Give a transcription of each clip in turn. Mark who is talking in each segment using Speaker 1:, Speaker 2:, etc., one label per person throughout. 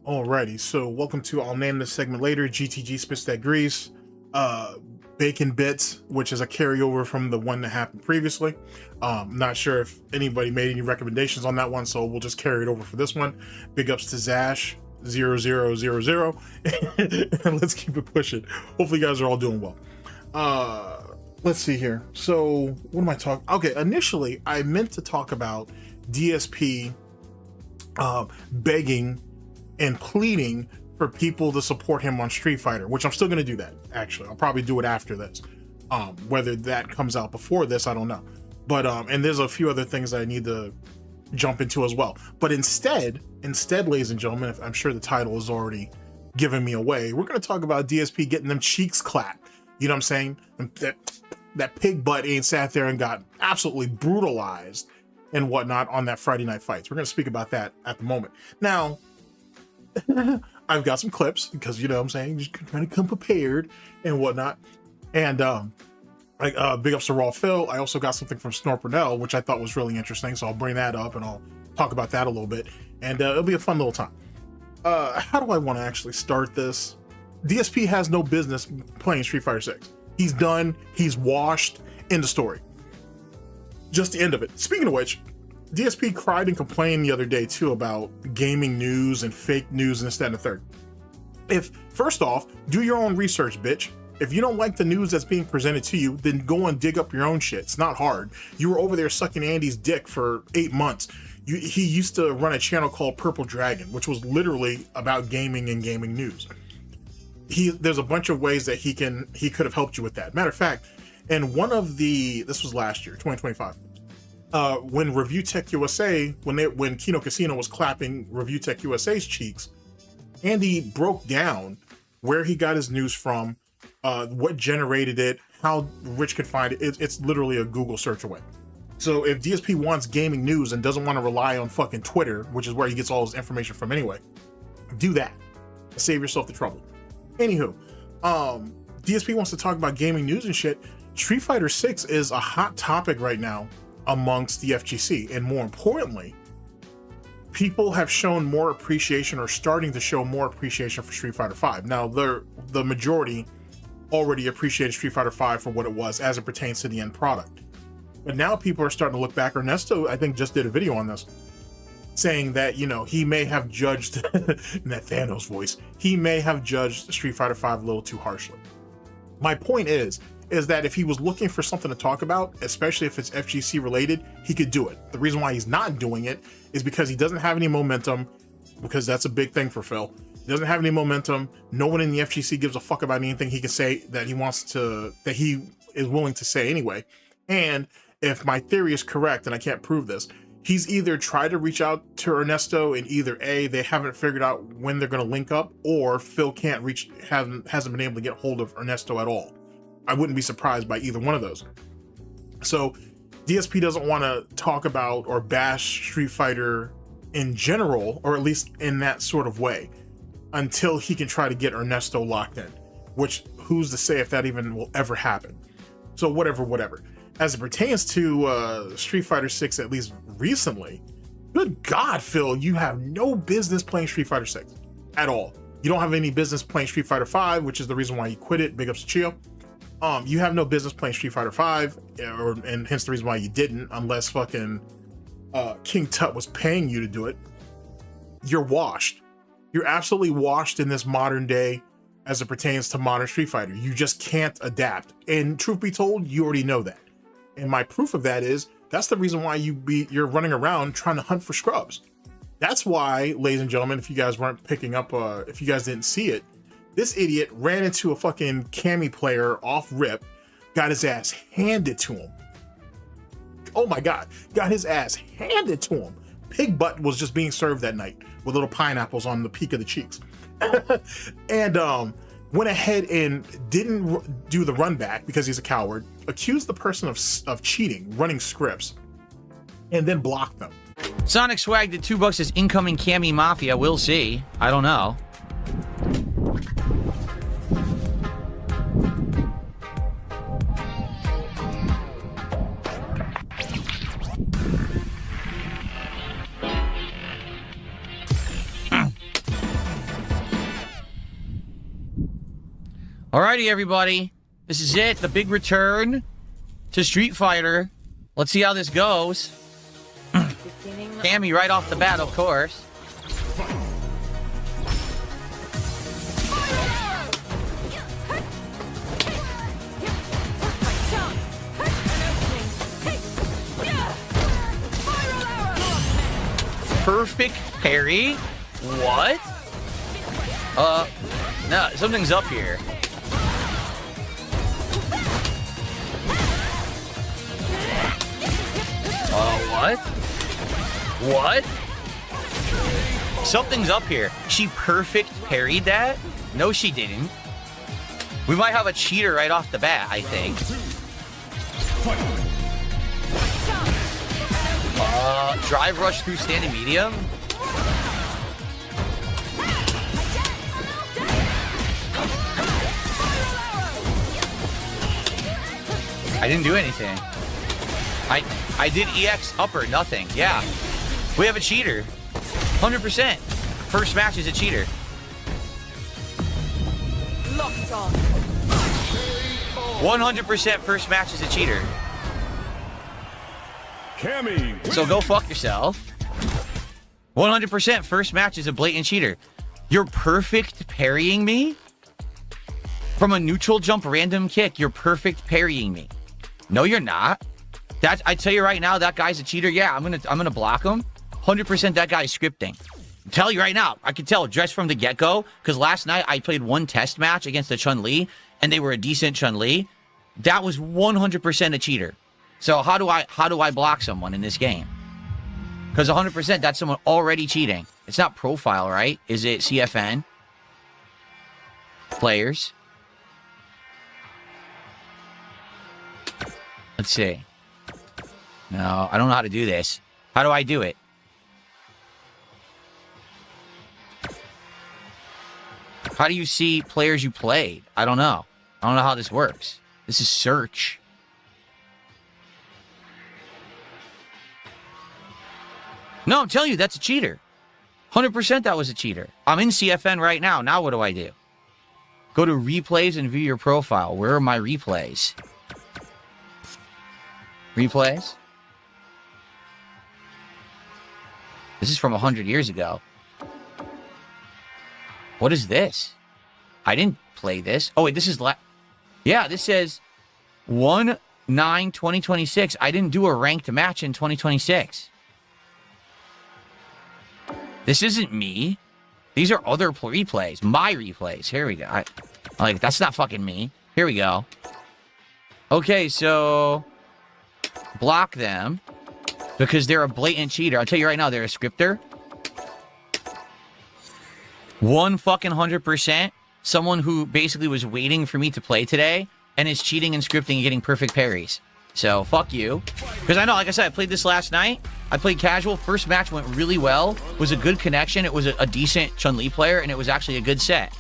Speaker 1: Alrighty, so welcome to, I'll name this segment later, GTG Spits That Grease, Bacon Bits, which is a carryover from the one that happened previously. Not sure if anybody made any recommendations on that one, so we'll just carry it over for this one. Big ups to Zash 0000, and let's keep it pushing. Hopefully you guys are all doing well. Let's see here. So what am I talking? Okay, initially I meant to talk about DSP begging and pleading for people to support him on Street Fighter, which I'm still going to do that. Actually, I'll probably do it after this. Whether that comes out before this, I don't know. But and there's a few other things I need to jump into as well. But instead, ladies and gentlemen, I'm sure the title is already giving me away, we're going to talk about DSP getting them cheeks clapped. You know what I'm saying? That pig butt ain't sat there and got absolutely brutalized and whatnot on that Friday Night Fights. We're going to speak about that at the moment. Now, I've got some clips because, you know what I'm saying, just trying to come prepared and whatnot. And big ups to Raw Phil. I also got something from Snort, which I thought was really interesting. So I'll bring that up and I'll talk about that a little bit. And it'll be a fun little time. How do I want to actually start this? DSP has no business playing Street Fighter 6. He's done. He's washed. End of story. Just the end of it. Speaking of which, DSP cried and complained the other day too about gaming news and fake news and this, that, and the third. First off, do your own research, bitch. If you don't like the news that's being presented to you, then go and dig up your own shit. It's not hard. You were over there sucking Andy's dick for 8 months. He used to run a channel called Purple Dragon, which was literally about gaming and gaming news. There's a bunch of ways that he could have helped you with that. Matter of fact, and this was last year, 2025. When Review Tech USA, when Kino Casino was clapping Review Tech USA's cheeks, Andy broke down where he got his news from, what generated it, how Rich could find it. It's literally a Google search away. So if DSP wants gaming news and doesn't want to rely on fucking Twitter, which is where he gets all his information from anyway, do that. Save yourself the trouble. Anywho, DSP wants to talk about gaming news and shit. Street Fighter 6 is a hot topic right now amongst the FGC, and more importantly, people have shown more appreciation or starting to show more appreciation for Street Fighter 5. Now, the majority already appreciated Street Fighter 5 for what it was as it pertains to the end product. But now people are starting to look back. Ernesto, I think, just did a video on this, saying that, you know, he may have judged in that Thanos voice, he may have judged Street Fighter 5 a little too harshly. My point is that if he was looking for something to talk about, especially if it's FGC related, he could do it. The reason why he's not doing it is because he doesn't have any momentum, because that's a big thing for Phil. He doesn't have any momentum. No one in the FGC gives a fuck about anything he can say that he is willing to say anyway. And if my theory is correct, and I can't prove this, he's either tried to reach out to Ernesto and either A, they haven't figured out when they're going to link up, or Phil hasn't been able to get hold of Ernesto at all. I wouldn't be surprised by either one of those. So DSP doesn't want to talk about or bash Street Fighter in general, or at least in that sort of way, until he can try to get Ernesto locked in, which who's to say if that even will ever happen. So whatever. As it pertains to Street Fighter 6, at least recently, good God, Phil, you have no business playing Street Fighter 6 at all. You don't have any business playing Street Fighter 5, which is the reason why you quit it. Big ups to Chio. You have no business playing Street Fighter 5, and hence the reason why you didn't, unless fucking King Tut was paying you to do it. You're washed. You're absolutely washed in this modern day as it pertains to modern Street Fighter. You just can't adapt. And truth be told, you already know that. And my proof of that is, that's the reason why you're running around trying to hunt for scrubs. That's why, ladies and gentlemen, if you guys weren't picking up, if you guys didn't see it, this idiot ran into a fucking Cammy player off rip, got his ass handed to him. Oh my God, got his ass handed to him. Pig butt was just being served that night with little pineapples on the peak of the cheeks. And went ahead and didn't do the run back because he's a coward, accused the person of cheating, running scripts, and then blocked them.
Speaker 2: Sonic swagged at $2 as incoming Cammy Mafia. We'll see. I don't know. Alrighty, everybody. This is it. The big return to Street Fighter. Let's see how this goes. Cammy right off the bat, of course. Perfect parry. What? No, something's up here. What? What? Something's up here. She perfect parried that? No, she didn't. We might have a cheater right off the bat, I think. Drive rush through standing medium? I didn't do anything. I did EX upper, nothing. Yeah. We have a cheater. 100%. First match is a cheater.
Speaker 3: Locked on.
Speaker 2: 100% first match is a cheater.
Speaker 4: Cammy.
Speaker 2: So go fuck yourself. 100% first match is a blatant cheater. You're perfect parrying me? From a neutral jump random kick, you're perfect parrying me. No, you're not. I tell you right now, that guy's a cheater. Yeah, I'm gonna block him. 100% that guy's scripting. I'm telling you right now, I can tell just from the get-go, because last night I played one test match against the Chun-Li, and they were a decent Chun-Li. That was 100% a cheater. So how do I block someone in this game? Because 100% that's someone already cheating. It's not profile, right? Is it CFN? Players. Let's see. No, I don't know how to do this. How do I do it? How do you see players you played? I don't know. I don't know how this works. This is search. No, I'm telling you, that's a cheater. 100% that was a cheater. I'm in CFN right now. Now what do I do? Go to replays and view your profile. Where are my replays? Replays? This is from 100 years ago. What is this? I didn't play this. Oh, wait, this is... Yeah, this says 1/9/2026. I didn't do a ranked match in 2026. This isn't me. These are other replays. My replays. Here we go. Like, that's not fucking me. Here we go. Okay, so... block them. Because they're a blatant cheater. I'll tell you right now, they're a scripter. 100%. Someone who basically was waiting for me to play today and is cheating and scripting and getting perfect parries. So, fuck you. Because I know, like I said, I played this last night. I played casual. First match went really well. It was a good connection. It was a decent Chun-Li player, and it was actually a good set.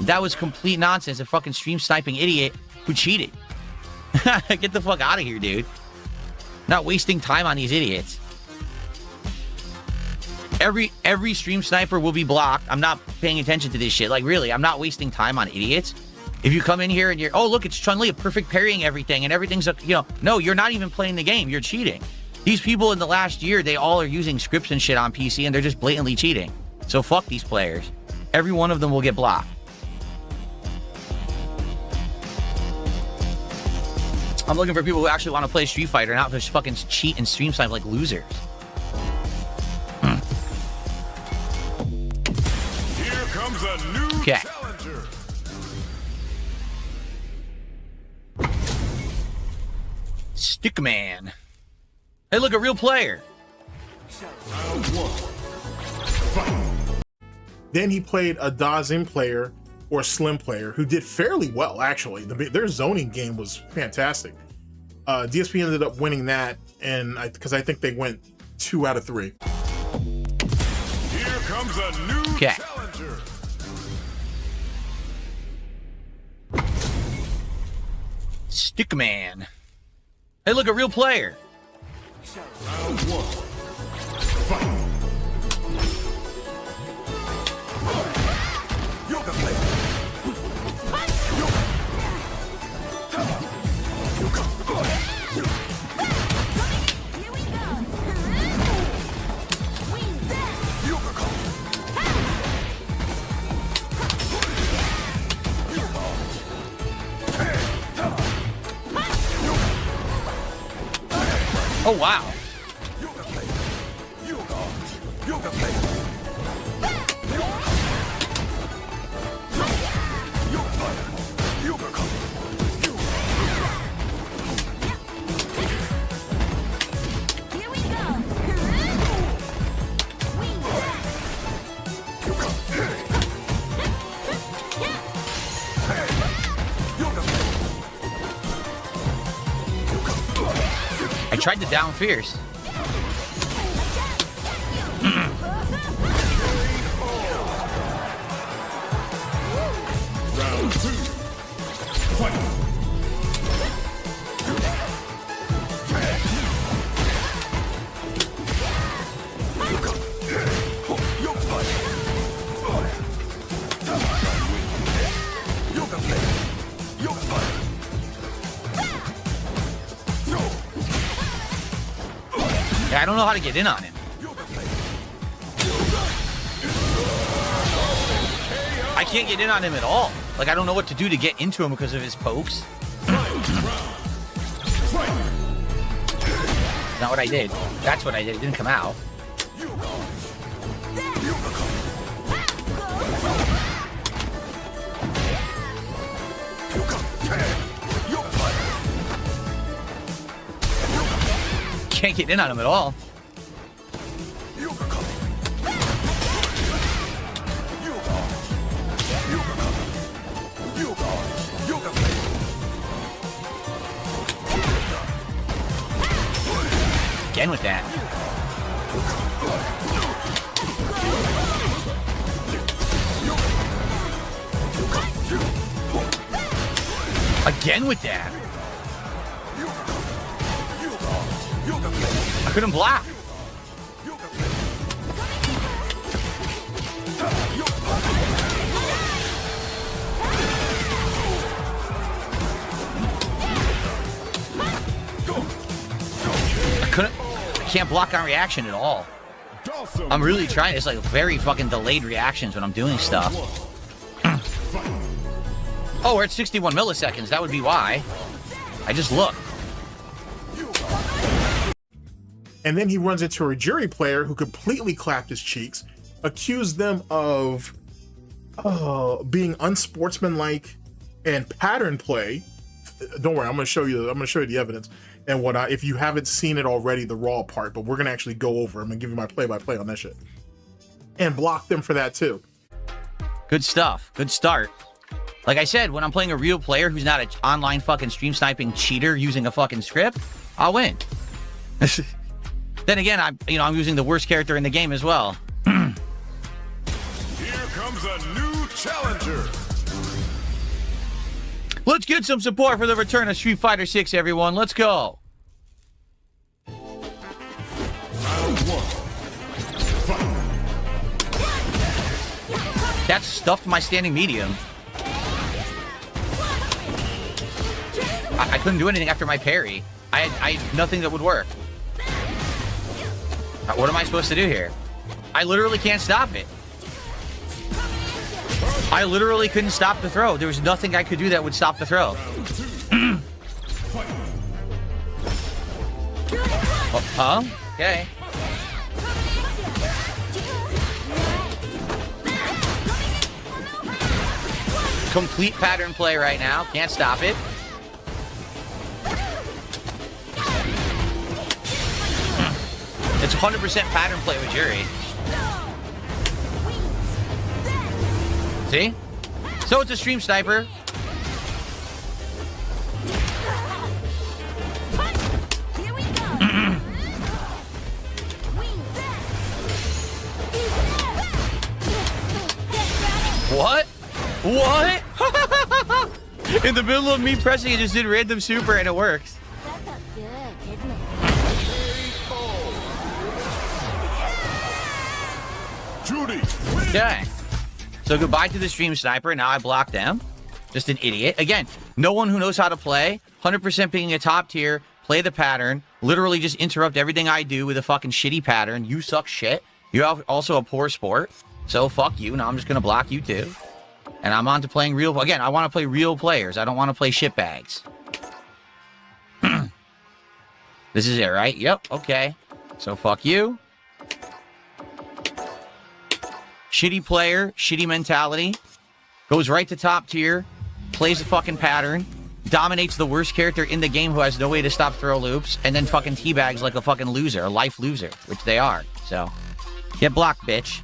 Speaker 2: That was complete nonsense. A fucking stream sniping idiot who cheated. Get the fuck out of here, dude. Not wasting time on these idiots. Every stream sniper will be blocked. I'm not paying attention to this shit. Like, really, I'm not wasting time on idiots. If you come in here and you're, oh, look, it's Chun-Li, perfect parrying everything, and everything's, no, you're not even playing the game. You're cheating. These people in the last year, they all are using scripts and shit on PC, and they're just blatantly cheating. So fuck these players. Every one of them will get blocked. I'm looking for people who actually want to play Street Fighter, not just fucking cheat and stream snipe like losers.
Speaker 4: Here comes a new challenger.
Speaker 2: Stickman. Hey, look, a real player.
Speaker 1: Then he played a Dazin player or Slim player who did fairly well, actually. Their zoning game was fantastic. DSP ended up winning that, and because I think they went 2 out of 3.
Speaker 4: Here comes a new challenger.
Speaker 2: Stickman. Hey, look, a real player.
Speaker 4: Round 1. Fight. Yoga blade.
Speaker 2: Oh, wow. I tried to down fierce.
Speaker 4: Round 2. Fight.
Speaker 2: I don't know how to get in on him. I can't get in on him at all. Like, I don't know what to do to get into him because of his pokes. Not what I did. That's what I did. It didn't come out. Can't get in on him at all. Again with that. Again with that. I couldn't block. I can't block on reaction at all. I'm really trying. It's like very fucking delayed reactions when I'm doing stuff. Oh, we're at 61 milliseconds. That would be why. I just looked.
Speaker 1: And then he runs into a jury player who completely clapped his cheeks, accused them of being unsportsmanlike and pattern play. Don't worry, I'm gonna show you the evidence and whatnot. If you haven't seen it already, the raw part, but we're gonna actually go over. I'm gonna give you my play-by-play on that shit, and block them for that too.
Speaker 2: Good stuff. Good start. Like I said, when I'm playing a real player who's not an online fucking stream sniping cheater using a fucking script, I'll win. Then again, I'm using the worst character in the game as well.
Speaker 4: Here comes a new challenger.
Speaker 2: Let's get some support for the return of Street Fighter 6, everyone. Let's go.
Speaker 4: Round 1. Fight.
Speaker 2: That stuffed my standing medium. I couldn't do anything after my parry. I had nothing that would work. What am I supposed to do here? I literally can't stop it. I literally couldn't stop the throw. There was nothing I could do that would stop the throw. Oh, huh? Okay. Complete pattern play right now. Can't stop it. It's 100% pattern play with Jury. See? So it's a stream sniper. What? What? In the middle of me pressing it, just did random super and it works. Okay. So goodbye to the stream sniper. Now I block them. Just an idiot. Again, no one who knows how to play. 100% being a top tier. Play the pattern. Literally just interrupt everything I do with a fucking shitty pattern. You suck shit. You're also a poor sport. So fuck you. Now I'm just going to block you too. And I'm on to playing real... Again, I want to play real players. I don't want to play shitbags. This is it, right? Yep. Okay. So fuck you. Shitty player, shitty mentality. Goes right to top tier. Plays the fucking pattern. Dominates the worst character in the game who has no way to stop throw loops. And then fucking teabags like a fucking loser, a life loser, which they are. So, get blocked, bitch.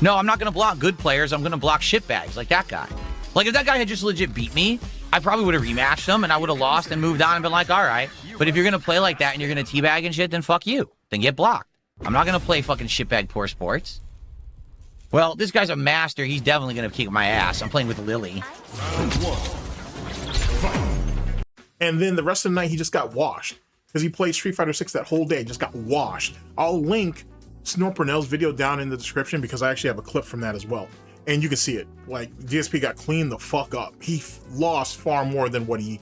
Speaker 2: No, I'm not going to block good players. I'm going to block shitbags like that guy. Like, if that guy had just legit beat me, I probably would have rematched him and I would have lost and moved on and been like, all right. But if you're going to play like that and you're going to teabag and shit, then fuck you. Then get blocked. I'm not going to play fucking shitbag poor sports. Well, this guy's a master. He's definitely going to kick my ass. I'm playing with Lily.
Speaker 1: And then the rest of the night, he just got washed. Because he played Street Fighter 6 that whole day, just got washed. I'll link SnortBucks' video down in the description because I actually have a clip from that as well. And you can see it. Like, DSP got cleaned the fuck up. He lost far more than what he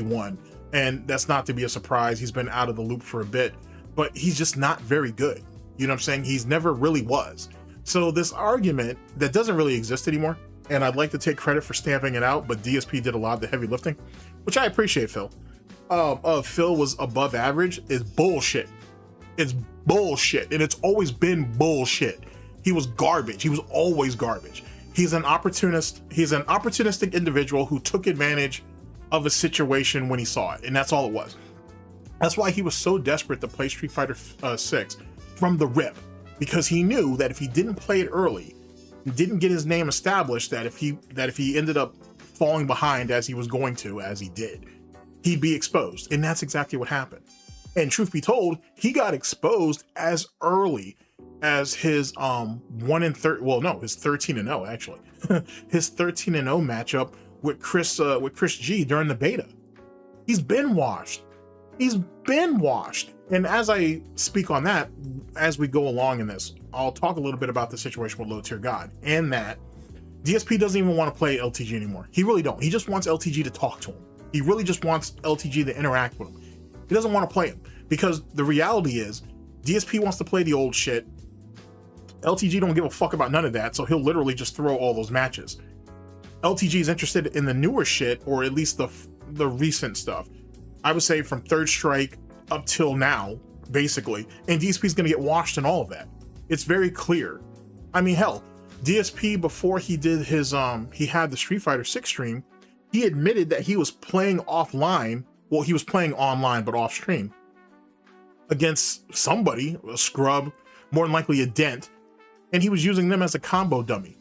Speaker 1: won. And that's not to be a surprise. He's been out of the loop for a bit. But he's just not very good. You know what I'm saying? He's never really was. So this argument that doesn't really exist anymore, and I'd like to take credit for stamping it out, but DSP did a lot of the heavy lifting, which I appreciate, Phil. Phil was above average is bullshit. It's bullshit, and it's always been bullshit. He was garbage. He was always garbage. He's an opportunist. He's an opportunistic individual who took advantage of a situation when he saw it, and that's all it was. That's why he was so desperate to play Street Fighter 6 from the rip, because he knew that if he didn't play it early, didn't get his name established, that if he ended up falling behind as he was going to, as he did, he'd be exposed. And that's exactly what happened. And truth be told, he got exposed as early as his his 13-0 actually. His 13-0 matchup with Chris G during the beta. He's been washed. He's been washed. And as I speak on that, as we go along in this, I'll talk a little bit about the situation with Low Tier God, and that DSP doesn't even want to play LTG anymore. He really don't. He just wants LTG to talk to him. He really just wants LTG to interact with him. He doesn't want to play him because the reality is DSP wants to play the old shit. LTG don't give a fuck about none of that, so he'll literally just throw all those matches. LTG is interested in the newer shit, or at least the recent stuff. I would say from Third Strike up till now, basically, and DSP is going to get washed in all of that. It's very clear. I mean, hell, DSP, before he did his he had the Street Fighter 6 stream, he admitted that he was playing offline. Well, he was playing online, but off stream against somebody, a scrub, more than likely a dent, and he was using them as a combo dummy.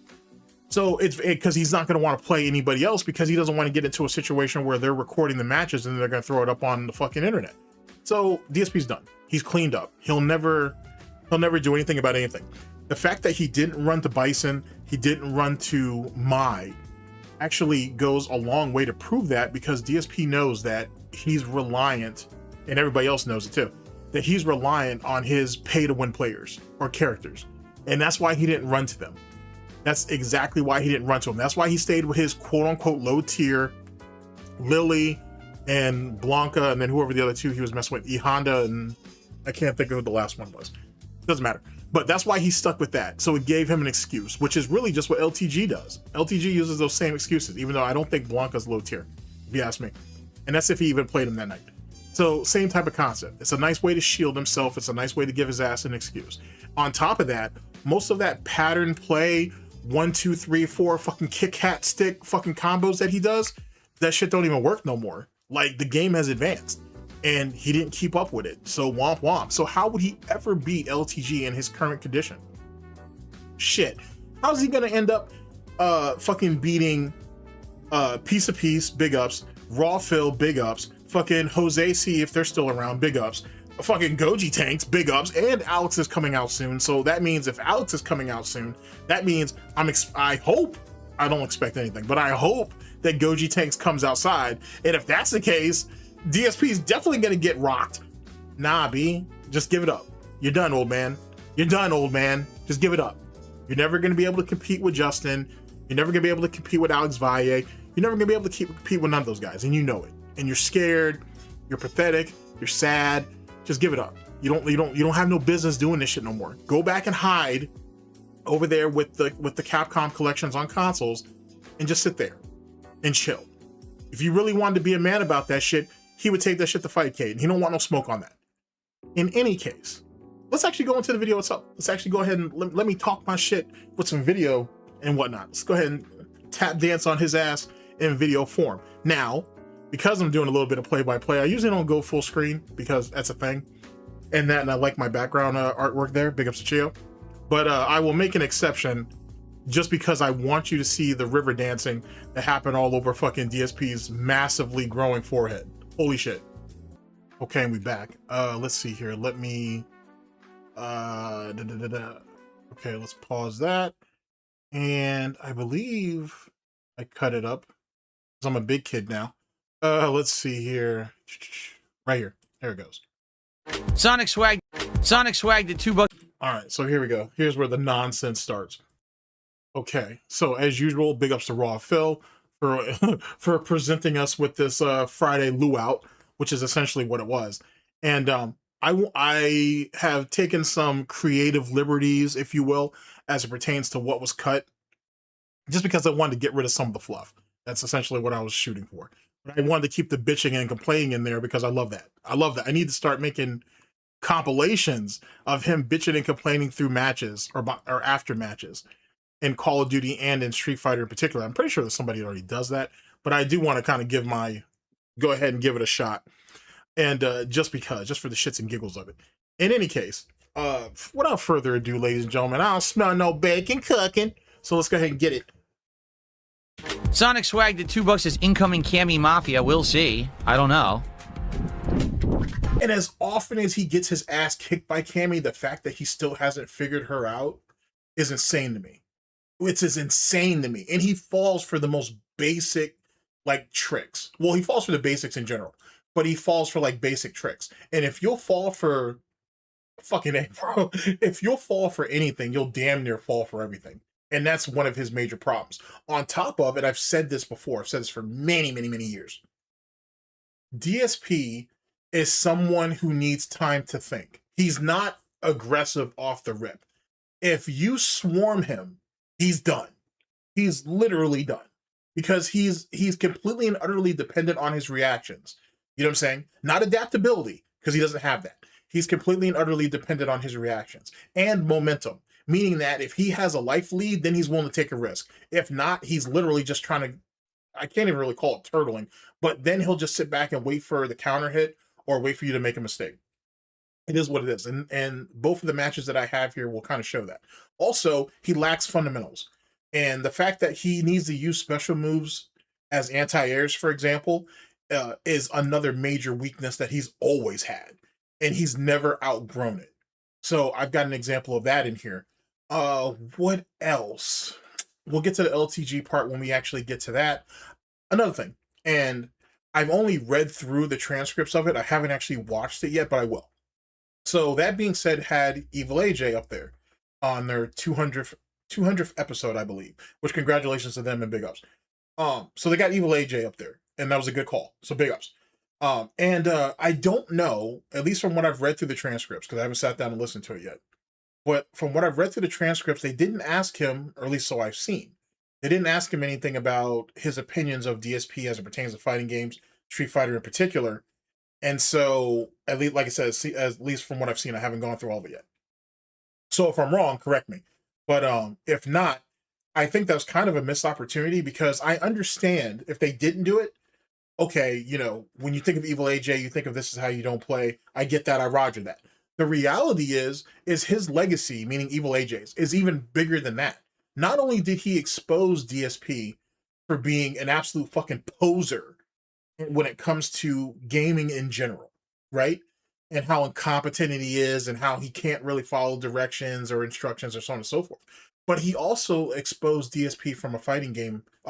Speaker 1: So it's because he's not going to want to play anybody else because he doesn't want to get into a situation where they're recording the matches and they're going to throw it up on the fucking internet. So DSP's done. He's cleaned up. He'll never do anything about anything. The fact that he didn't run to Bison, he didn't run to Mai, actually goes a long way to prove that, because DSP knows that he's reliant, and everybody else knows it too, that he's reliant on his pay-to-win players or characters. And that's why he didn't run to them. That's exactly why he didn't run to them. That's why he stayed with his quote-unquote low tier Lily and Blanca, and then whoever the other two he was messing with, E Honda, and I can't think of who the last one was. Doesn't matter. But that's why he stuck with that. So it gave him an excuse, which is really just what LTG does. LTG uses those same excuses, even though I don't think Blanca's low tier, if you ask me. And that's if he even played him that night. So same type of concept. It's a nice way to shield himself. It's a nice way to give his ass an excuse. On top of that, most of that pattern play, 1, 2, 3, 4 fucking kick hat stick fucking combos that he does, that shit don't even work no more. Like, the game has advanced and he didn't keep up with it. So womp womp. So how would he ever beat LTG in his current condition? Shit. How's he gonna end up fucking beating Piece of Peace, big ups, Raw Phil, big ups, fucking Jose C if they're still around, big ups, fucking Goji Tanks, big ups, and Alex is coming out soon. So that means if Alex is coming out soon, that means I hope, I don't expect anything, but I hope that Goji Tanks comes outside. And if that's the case, DSP is definitely gonna get rocked. Nah, B, just give it up. You're done, old man. You're done, old man. Just give it up. You're never gonna be able to compete with Justin. You're never gonna be able to compete with Alex Valle. You're never gonna be able to compete with none of those guys, and you know it. And you're scared. You're pathetic. You're sad. Just give it up. You don't have no business doing this shit no more. Go back and hide over there with the Capcom collections on consoles and just sit there and chill. If you really wanted to be a man about that shit, he would take that shit to Fightcade, and he don't want no smoke on that. In any case, let's actually go into the video itself. Let's actually go ahead and let me talk my shit with some video and whatnot. Let's go ahead and tap dance on his ass in video form. Now, because I'm doing a little bit of play-by-play, I usually don't go full screen because that's a thing. And I like my background artwork there. Big ups to Chio. But I will make an exception just because I want you to see the river dancing that happened all over fucking DSP's massively growing forehead. Holy shit. Okay, and we back. Let's see here. Let me... Okay, let's pause that. And I believe I cut it up because I'm a big kid now. Let's see here. Right here. There it goes.
Speaker 2: Sonic Swag did $2.
Speaker 1: All right, so here we go. Here's where the nonsense starts. Okay, so as usual, big ups to Raw Phil for for presenting us with this Friday luau, which is essentially what it was. And I have taken some creative liberties, if you will, as it pertains to what was cut, just because I wanted to get rid of some of the fluff. That's essentially what I was shooting for. But I wanted to keep the bitching and complaining in there because I love that. I love that. I need to start making compilations of him bitching and complaining through matches or after matches in Call of Duty and in Street Fighter in particular. I'm pretty sure that somebody already does that, but I do want to kind of go ahead and give it a shot. And just for the shits and giggles of it. In any case, without further ado, ladies and gentlemen, I don't smell no bacon cooking, so let's go ahead and get it.
Speaker 2: Sonic Swag did $2 as incoming Cammy Mafia. We'll see. I don't know.
Speaker 1: And as often as he gets his ass kicked by Cammy, the fact that he still hasn't figured her out is insane to me. It's as insane to me. And he falls for the most basic, like, tricks. Well, he falls for the basics in general, but he falls for, like, basic tricks. And if you'll fall for fucking A, bro, if you'll fall for anything, you'll damn near fall for everything. And that's one of his major problems. On top of it, I've said this before. I've said this for many, many, many years. DSP is someone who needs time to think. He's not aggressive off the rip. If you swarm him, he's done. He's literally done. Because he's completely and utterly dependent on his reactions. You know what I'm saying? Not adaptability, because he doesn't have that. He's completely and utterly dependent on his reactions. And momentum. Meaning that if he has a life lead, then he's willing to take a risk. If not, he's literally just trying to, I can't even really call it turtling, but then he'll just sit back and wait for the counter hit or wait for you to make a mistake. It is what it is. And both of the matches that I have here will kind of show that. Also, he lacks fundamentals. And the fact that he needs to use special moves as anti-airs, for example, is another major weakness that he's always had. And he's never outgrown it. So I've got an example of that in here. What else? We'll get to the LTG part when we actually get to that. Another thing, and I've only read through the transcripts of it. I haven't actually watched it yet, but I will. So that being said, had Evil AJ up there on their 200th episode, I believe, which congratulations to them and big ups. So they got Evil AJ up there, and that was a good call. So big ups. I don't know, at least from what I've read through the transcripts, because I haven't sat down and listened to it yet. But from what I've read through the transcripts, they didn't ask him, or at least so I've seen, they didn't ask him anything about his opinions of DSP as it pertains to fighting games, Street Fighter in particular. And so, at least, like I said, at least from what I've seen, I haven't gone through all of it yet. So if I'm wrong, correct me. But if not, I think that was kind of a missed opportunity, because I understand if they didn't do it, okay, you know, when you think of Evil AJ, you think of this is how you don't play. I get that. I roger that. The reality is his legacy, meaning Evil AJ's, is even bigger than that. Not only did he expose DSP for being an absolute fucking poser when it comes to gaming in general, right? And how incompetent he is and how he can't really follow directions or instructions or so on and so forth. But he also exposed DSP from a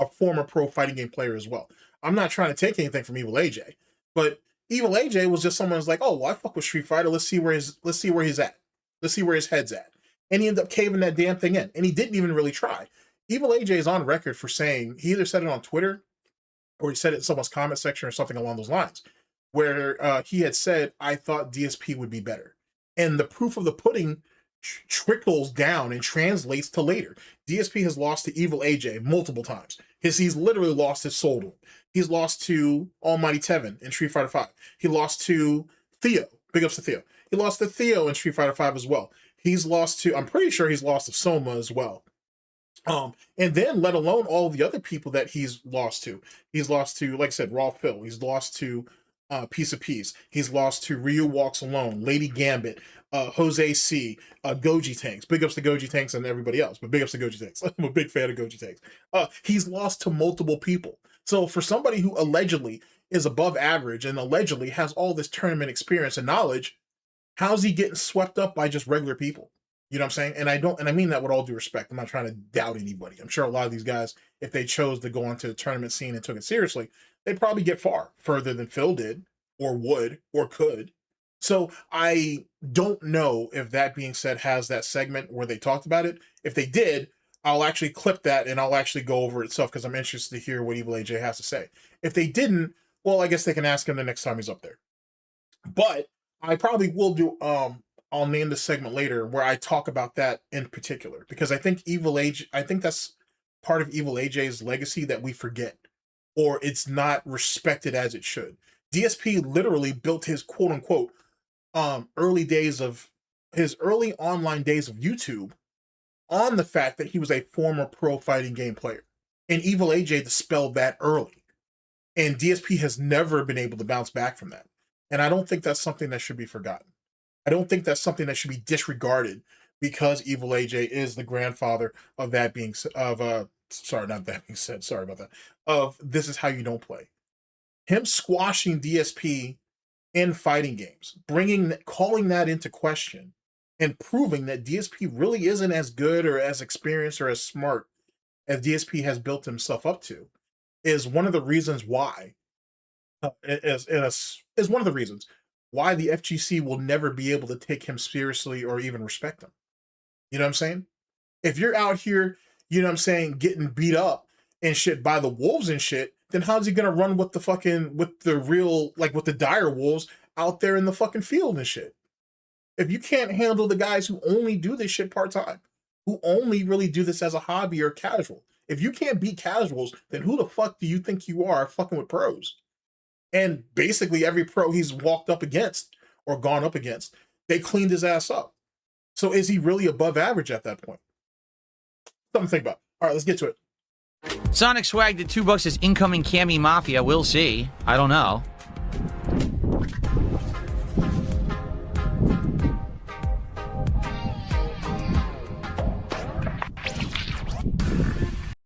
Speaker 1: former pro fighting game player as well. I'm not trying to take anything from Evil AJ, but Evil AJ was just someone who's like, oh, well, I fuck with Street Fighter. Let's see where he's at. Let's see where his head's at. And he ended up caving that damn thing in. And he didn't even really try. Evil AJ is on record for saying, he either said it on Twitter or he said it in someone's comment section or something along those lines, where he had said, I thought DSP would be better. And the proof of the pudding trickles down and translates to later. DSP has lost to Evil AJ multiple times. He's literally lost his soul to him. He's lost to Almighty Tevin in Street Fighter V. He lost to Theo. Big ups to Theo. He lost to Theo in Street Fighter V as well. He's lost to, I'm pretty sure he's lost to Soma as well. And then let alone all the other people that he's lost to. He's lost to, like I said, Raw Phil. He's lost to Piece of Peace. He's lost to Ryu Walks Alone, Lady Gambit, Jose C, Goji Tanks. Big ups to Goji Tanks and everybody else, but big ups to Goji Tanks. I'm a big fan of Goji Tanks. He's lost to multiple people. So for somebody who allegedly is above average and allegedly has all this tournament experience and knowledge, how's he getting swept up by just regular people? You know what I'm saying? And I mean that with all due respect. I'm not trying to doubt anybody. I'm sure a lot of these guys, if they chose to go onto the tournament scene and took it seriously, they'd probably get further than Phil did, or would, or could. So I don't know if that being said has that segment where they talked about it. If they did, I'll actually clip that and I'll actually go over it itself because I'm interested to hear what Evil AJ has to say. If they didn't, well, I guess they can ask him the next time he's up there. But I probably will do, I'll name the segment later where I talk about that in particular, because I think that's part of Evil AJ's legacy that we forget, or it's not respected as it should. DSP literally built his quote unquote early online days of YouTube on the fact that he was a former pro fighting game player, and Evil AJ dispelled that early, and DSP has never been able to bounce back from that. And I don't think that's something that should be forgotten. I don't think that's something that should be disregarded because Evil AJ is the grandfather of that being sorry about that. Of this is how you don't play. Him squashing DSP in fighting games, calling that into question, and proving that DSP really isn't as good or as experienced or as smart as DSP has built himself up to, is one of the reasons why. Is one of the reasons why the FGC will never be able to take him seriously or even respect him. You know what I'm saying? If you're out here, you know what I'm saying, getting beat up and shit by the wolves and shit, then how's he gonna run with with the dire wolves out there in the fucking field and shit? If you can't handle the guys who only do this shit part-time, who only really do this as a hobby or casual, if you can't beat casuals, then who the fuck do you think you are fucking with pros? And basically every pro he's walked up against or gone up against, they cleaned his ass up. So is he really above average at that point? Something to think about. All right, let's get to it.
Speaker 2: Sonic Swag did $2 as incoming Cammy Mafia. We'll see. I don't know.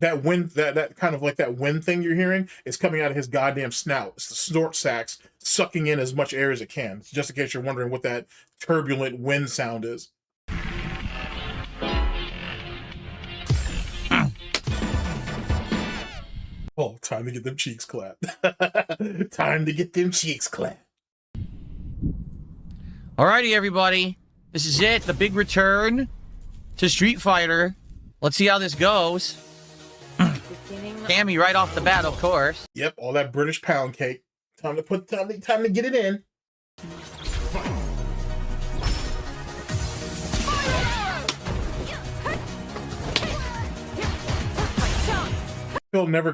Speaker 1: That wind, that kind of like that wind thing you're hearing is coming out of his goddamn snout. It's the snort sacs sucking in as much air as it can. Just in case you're wondering what that turbulent wind sound is. Oh, time to get them cheeks clapped. Time to get them cheeks clapped.
Speaker 2: Alrighty, everybody. This is it. The big return to Street Fighter. Let's see how this goes. Cammy right off the bat, of course.
Speaker 1: Yep, all that British pound cake. Time to get it in. Phil never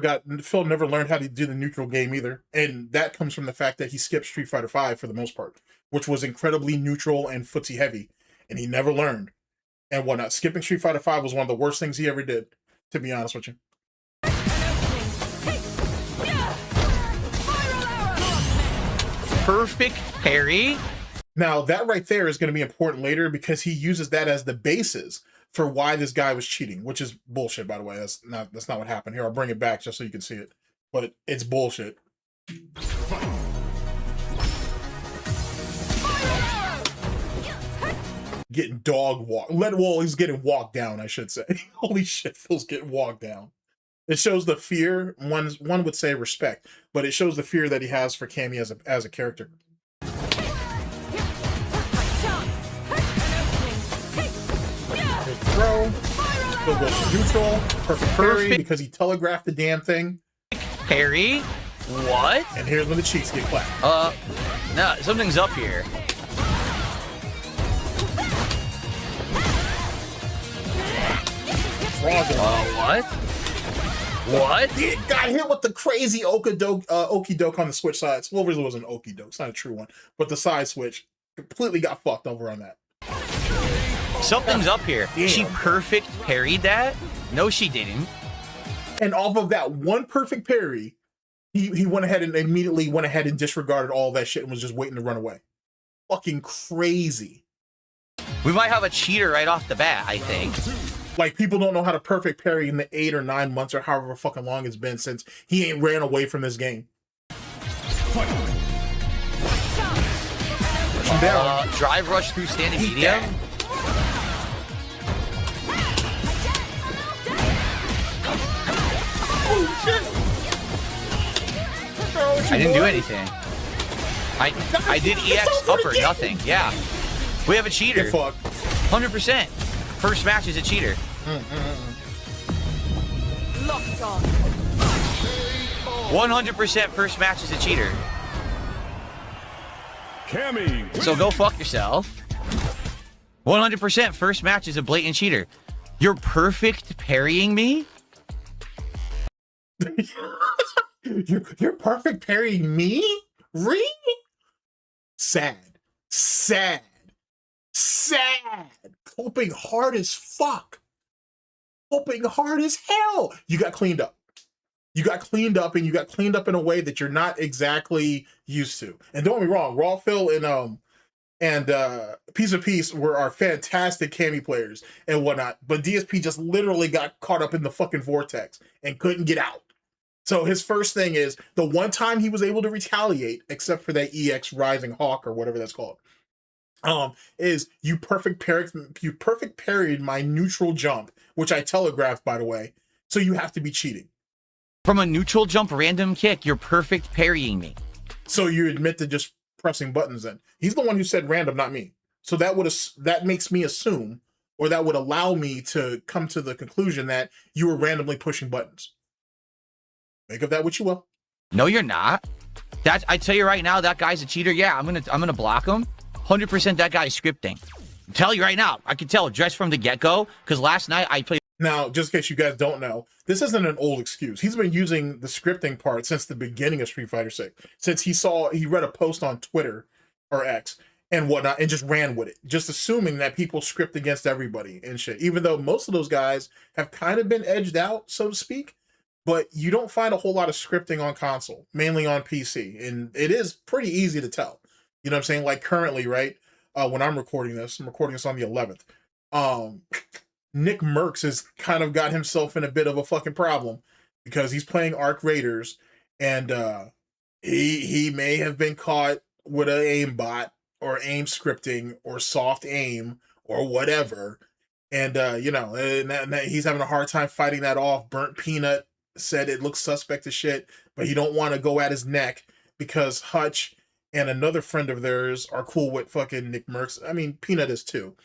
Speaker 1: learned how to do the neutral game either, and that comes from the fact that he skipped Street Fighter V for the most part, which was incredibly neutral and footsie heavy, and he never learned and whatnot. Skipping Street Fighter V was one of the worst things he ever did, to be honest with you.
Speaker 2: Perfect parry.
Speaker 1: Now that right there is going to be important later because he uses that as the basis for why this guy was cheating, which is bullshit, by the way. That's not what happened here. I'll bring it back just so you can see it, but it's bullshit. Getting dog walked. He's getting walked down, I should say. Holy shit, Phil's getting walked down. It shows the fear. One would say respect, but it shows the fear that he has for Cammy as a character. Throw. Phil goes to neutral. Perfect parry because he telegraphed the damn thing.
Speaker 2: Parry. What?
Speaker 1: And here's when the cheeks get clapped.
Speaker 2: No, something's up here. What? What?
Speaker 1: He got hit with the crazy okey doke on the switch sides. Well, it really wasn't okey doke. It's not a true one. But the side switch completely got fucked over on that.
Speaker 2: Something's up here.
Speaker 1: Damn.
Speaker 2: She perfect parried that? No, she didn't.
Speaker 1: And off of that one perfect parry, he went ahead and immediately went ahead and disregarded all that shit and was just waiting to run away. Fucking crazy.
Speaker 2: We might have a cheater right off the bat, I think.
Speaker 1: Like, people don't know how to perfect parry in the 8 or 9 months or however fucking long it's been since he ain't ran away from this game.
Speaker 2: Drive rush through standing medium.
Speaker 1: Oh shit!
Speaker 2: I didn't do anything. I did EX upper, nothing. Yeah. We have a cheater.
Speaker 1: Get fucked.
Speaker 2: 100%. First match is a cheater.
Speaker 3: Locked on.
Speaker 2: 100% first match is a cheater.
Speaker 4: Cammy.
Speaker 2: So go fuck yourself. 100% first match is a blatant cheater. You're perfect parrying me?
Speaker 1: You're perfect parrying me? Really? Sad. Sad. Sad. Coping hard as fuck. Coping hard as hell. You got cleaned up. You got cleaned up, and you got cleaned up in a way that you're not exactly used to. And don't get me wrong, Raw Phil and Piece of Peace were our fantastic Cammy players and whatnot. But DSP just literally got caught up in the fucking vortex and couldn't get out. So his first thing is, the one time he was able to retaliate, except for that EX Rising Hawk or whatever that's called, is you perfect parried my neutral jump, which I telegraphed, by the way. So you have to be cheating.
Speaker 2: From a neutral jump random kick, you're perfect parrying me.
Speaker 1: So you admit to just pressing buttons then. He's the one who said random, not me. So that makes me assume, or that would allow me to come to the conclusion that you were randomly pushing buttons. Make of that what you will.
Speaker 2: No, you're not. I tell you right now, that guy's a cheater. Yeah, I'm gonna block him. 100% that guy's scripting. I'm telling you right now, I can tell just from the get-go, because last night I played.
Speaker 1: Now, just in case you guys don't know, this isn't an old excuse. He's been using the scripting part since the beginning of Street Fighter 6. Since he read a post on Twitter or X and whatnot and just ran with it, just assuming that people script against everybody and shit. Even though most of those guys have kind of been edged out, so to speak, but you don't find a whole lot of scripting on console, mainly on PC. And it is pretty easy to tell. You know what I'm saying? Like currently, right? When I'm recording this on the 11th. Nick Merckx has kind of got himself in a bit of a fucking problem because he's playing Arc Raiders, and he may have been caught with an aim bot or aim scripting or soft aim or whatever. And and he's having a hard time fighting that off. Burnt Peanut said it looks suspect as shit, but he don't want to go at his neck because Hutch and another friend of theirs are cool with fucking Nick Merckx. I mean, Peanut is too.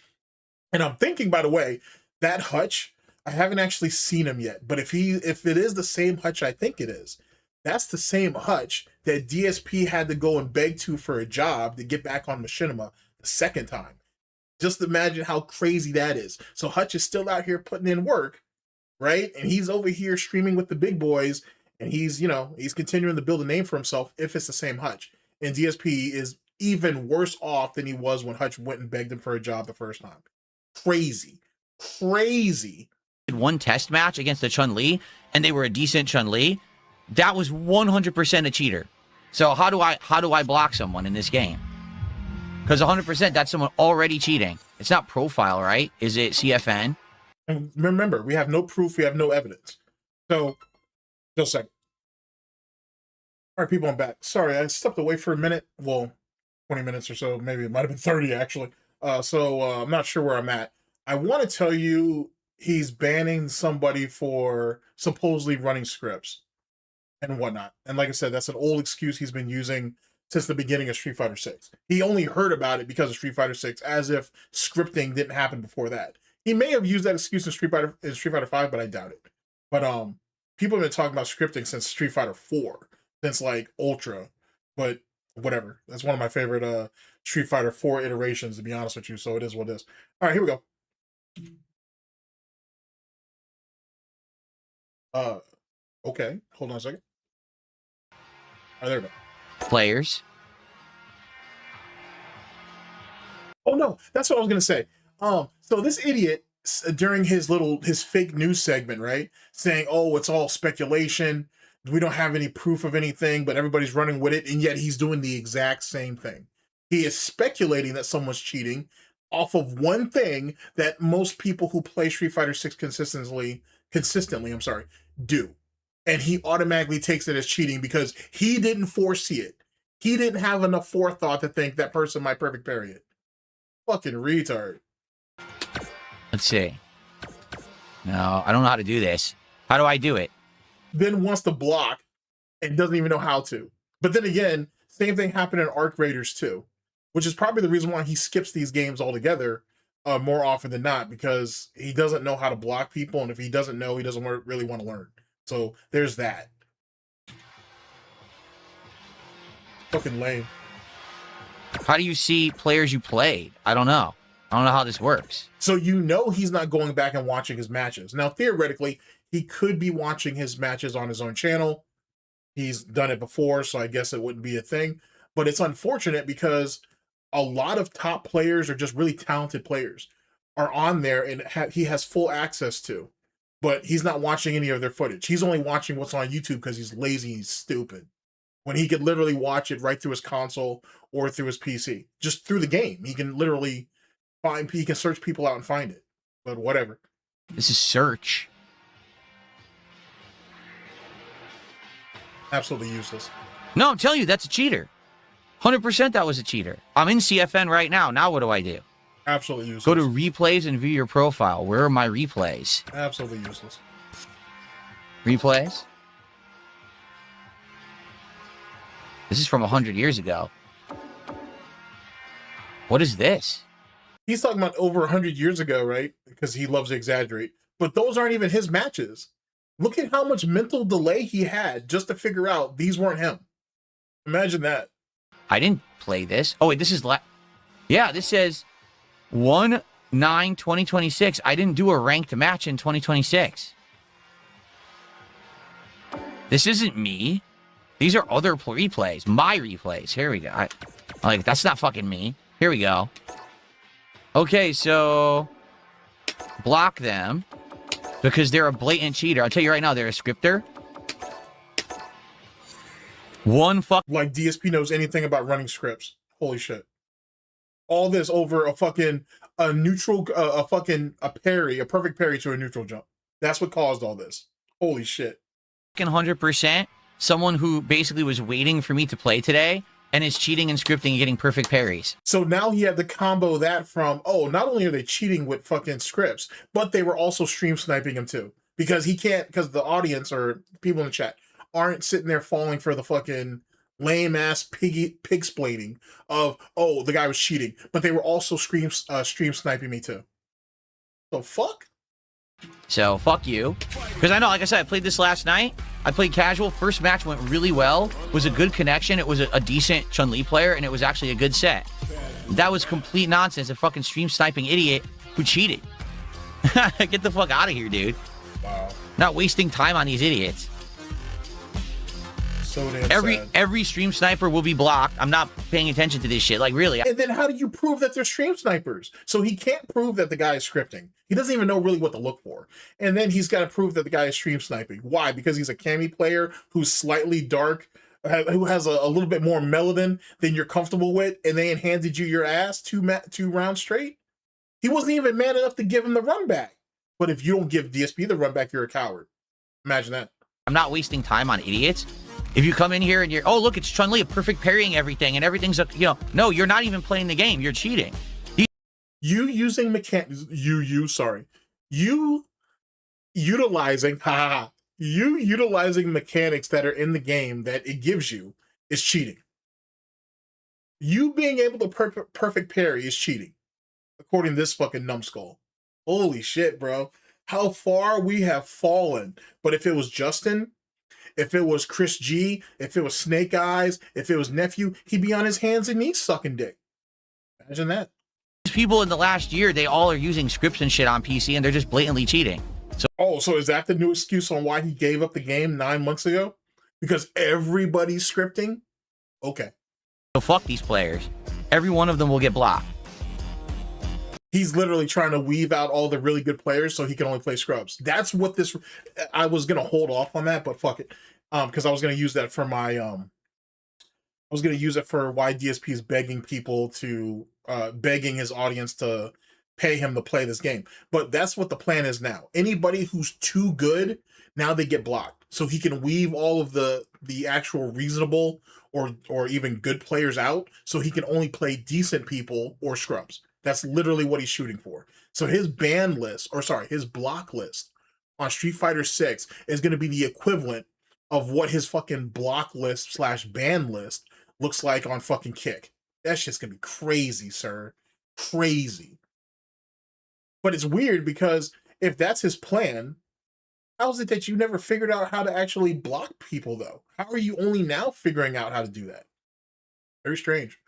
Speaker 1: And I'm thinking, by the way, that Hutch, I haven't actually seen him yet, but if it is the same Hutch I think it is, that's the same Hutch that DSP had to go and beg to for a job to get back on Machinima the second time. Just imagine how crazy that is. So Hutch is still out here putting in work, right? And he's over here streaming with the big boys, and he's continuing to build a name for himself if it's the same Hutch. And DSP is even worse off than he was when Hutch went and begged him for a job the first time. Crazy.
Speaker 2: One test match against a Chun-Li, and they were a decent Chun-Li. That was 100% a cheater. So how do I block someone in this game? Because 100% that's someone already cheating. It's not profile, right? Is it CFN?
Speaker 1: And remember, we have no proof, we have no evidence. So, just a second. All right, people, I'm back. Sorry, I stepped away for a minute. Well, 20 minutes or so. Maybe it might have been 30, actually. So I'm not sure where I'm at. I want to tell you he's banning somebody for supposedly running scripts and whatnot. And like I said, that's an old excuse he's been using since the beginning of Street Fighter 6. He only heard about it because of Street Fighter 6, as if scripting didn't happen before that. He may have used that excuse in Street Fighter 5, but I doubt it. But people have been talking about scripting since Street Fighter 4, since like Ultra. But whatever. That's one of my favorite Street Fighter 4 iterations, to be honest with you. So it is what it is. All right, here we go. Okay. Hold on a second. Oh, there we go.
Speaker 2: Players.
Speaker 1: Oh no, that's what I was gonna say. So this idiot during his fake news segment, right, saying, "Oh, it's all speculation. We don't have any proof of anything, but everybody's running with it," and yet he's doing the exact same thing. He is speculating that someone's cheating off of one thing that most people who play Street Fighter 6 consistently, I'm sorry, do. And he automatically takes it as cheating because he didn't foresee it. He didn't have enough forethought to think that person might perfect parry it. Fucking retard.
Speaker 2: Let's see. No, I don't know how to do this. How do I do it?
Speaker 1: Then wants to block and doesn't even know how to. But then again, same thing happened in Arc Raiders too, which is probably the reason why he skips these games altogether more often than not, because he doesn't know how to block people, and if he doesn't know, he doesn't really want to learn. So there's that. Fucking lame.
Speaker 2: How do you see players you played? I don't know. I don't know how this works.
Speaker 1: So you know he's not going back and watching his matches. Now, theoretically, he could be watching his matches on his own channel. He's done it before, so I guess it wouldn't be a thing. But it's unfortunate because a lot of top players or just really talented players are on there and he has full access to. But he's not watching any of their footage. He's only watching what's on YouTube because he's lazy and he's stupid. When he could literally watch it right through his console or through his PC. Just through the game. He can literally he can search people out and find it. But whatever.
Speaker 2: This is search.
Speaker 1: Absolutely useless.
Speaker 2: No, I'm telling you, that's a cheater. 100% that was a cheater. I'm in CFN right now. Now what do I do?
Speaker 1: Absolutely useless.
Speaker 2: Go to replays and view your profile. Where are my replays?
Speaker 1: Absolutely useless.
Speaker 2: Replays? This is from 100 years ago. What is this?
Speaker 1: He's talking about over 100 years ago, right? Because he loves to exaggerate. But those aren't even his matches. Look at how much mental delay he had just to figure out these weren't him. Imagine that.
Speaker 2: I didn't play this. Oh, wait, this is... Yeah, this says 1/9/2026. I didn't do a ranked match in 2026. This isn't me. These are other replays. My replays. Here we go. Like, that's not fucking me. Here we go. Okay, so... block them. Because they're a blatant cheater. I'll tell you right now, they're a scripter.
Speaker 1: Like DSP knows anything about running scripts. Holy shit. All this over a fucking parry, a perfect parry to a neutral jump. That's what caused all this. Holy shit.
Speaker 2: 100%. Someone who basically was waiting for me to play today and is cheating and scripting and getting perfect parries.
Speaker 1: So now he had to combo that from, oh, not only are they cheating with fucking scripts, but they were also stream sniping him too. Because he can't, because the audience or people in the chat aren't sitting there falling for the fucking lame-ass pig-splaining of, oh, the guy was cheating. But they were also stream sniping me too. So fuck?
Speaker 2: So, fuck you. Because I know, like I said, I played this last night. I played casual. First match went really well. It was a good connection. It was a decent Chun-Li player, and it was actually a good set. That was complete nonsense. A fucking stream sniping idiot who cheated. Get the fuck out of here, dude.
Speaker 1: Wow.
Speaker 2: Not wasting time on these idiots.
Speaker 1: So damn sad.
Speaker 2: Every stream sniper will be blocked. I'm not paying attention to this shit. Like, really.
Speaker 1: And then how do you prove that they're stream snipers? So he can't prove that the guy is scripting. He doesn't even know really what to look for. And then he's got to prove that the guy is stream sniping. Why? Because he's a cami player who's slightly dark, who has a little bit more melanin than you're comfortable with, and they handed you your ass two rounds straight? He wasn't even man enough to give him the run back. But if you don't give DSP the run back, you're a coward. Imagine that. I'm
Speaker 2: not wasting time on idiots. If you come in here and you're, oh, look, it's Chun-Li, perfect parrying everything, and everything's, no, you're not even playing the game. You're cheating.
Speaker 1: You utilizing mechanics that are in the game that it gives you is cheating. You being able to perfect parry is cheating, according to this fucking numbskull. Holy shit, bro. How far we have fallen. But if it was Justin, if it was Chris G, if it was Snake Eyes, if it was Nephew, he'd be on his hands and knees sucking dick. Imagine that.
Speaker 2: People in the last year, they all are using scripts and shit on PC, and they're just blatantly cheating.
Speaker 1: So is that the new excuse on why he gave up the game 9 months ago? Because everybody's scripting? Okay.
Speaker 2: So fuck these players. Every one of them will get blocked.
Speaker 1: He's literally trying to weave out all the really good players so he can only play scrubs. That's what this... I was going to hold off on that, but fuck it. Because I was going to use that for my... I was going to use it for why DSP is begging people to... begging his audience to pay him to play this game. But that's what the plan is now. Anybody who's too good, now they get blocked. So he can weave all of the actual reasonable or even good players out, so he can only play decent people or scrubs. That's literally what he's shooting for. So his ban list, or sorry, his block list on Street Fighter 6 is going to be the equivalent of what his fucking block list / ban list looks like on fucking Kick. That shit's going to be crazy, sir. Crazy. But it's weird because if that's his plan, how is it that you never figured out how to actually block people, though? How are you only now figuring out how to do that? Very strange.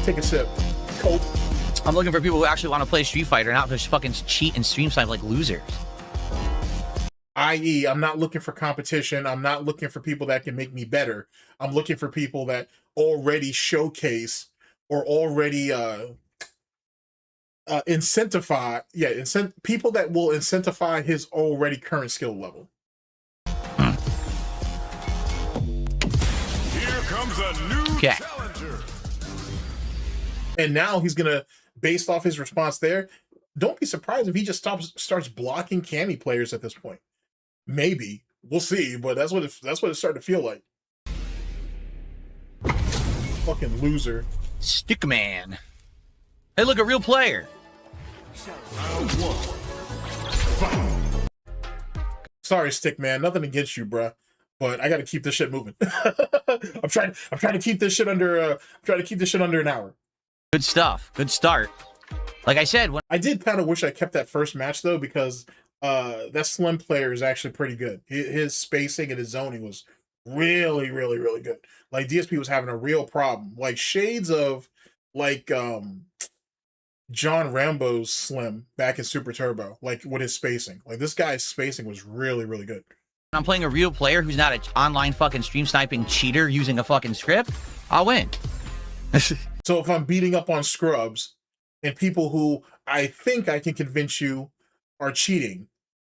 Speaker 1: Take a sip. Coke.
Speaker 2: I'm looking for people who actually want to play Street Fighter, not just fucking cheat and stream snipe like losers.
Speaker 1: I.e., I'm not looking for competition. I'm not looking for people that can make me better. I'm looking for people that already showcase or already incentivize, people that will incentivize his already current skill level.
Speaker 4: Here comes a new challenger.
Speaker 1: And now he's gonna, based off his response there, don't be surprised if he just starts blocking Cammy players at this point. Maybe. We'll see, but that's what it's starting to feel like. Fucking loser.
Speaker 2: Stickman. Hey, look, a real player.
Speaker 4: Round 1. Fight.
Speaker 1: Sorry, Stickman. Nothing against you, bruh. But I got to keep this shit moving. I'm trying to keep this shit under. An hour.
Speaker 2: Good stuff. Good start. Like I said, when
Speaker 1: I did kind of wish I kept that first match though, because that Slim player is actually pretty good. His spacing and his zoning was really, really, really good. Like DSP was having a real problem, like shades of like John Rambo's Slim back in Super Turbo, like with his spacing. Like this guy's spacing was really, really good.
Speaker 2: I'm playing a real player who's not an online fucking stream sniping cheater using a fucking script, I'll win.
Speaker 1: So if I'm beating up on scrubs and people who I think I can convince you are cheating,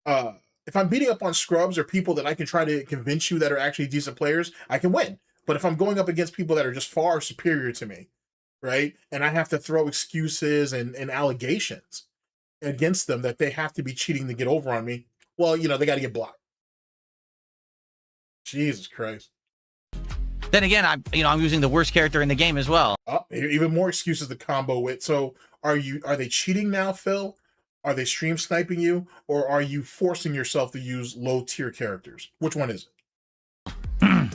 Speaker 1: if I'm beating up on scrubs or people that I can try to convince you that are actually decent players, I can win. But if I'm going up against people that are just far superior to me, right, and I have to throw excuses and allegations against them that they have to be cheating to get over on me, well, you know, they got to get blocked. Jesus Christ.
Speaker 2: Then again, I'm using the worst character in the game as well.
Speaker 1: Oh, even more excuses to combo with. So are they cheating now, Phil? Are they stream sniping you, or are you forcing yourself to use low tier characters? Which one is it?
Speaker 4: Here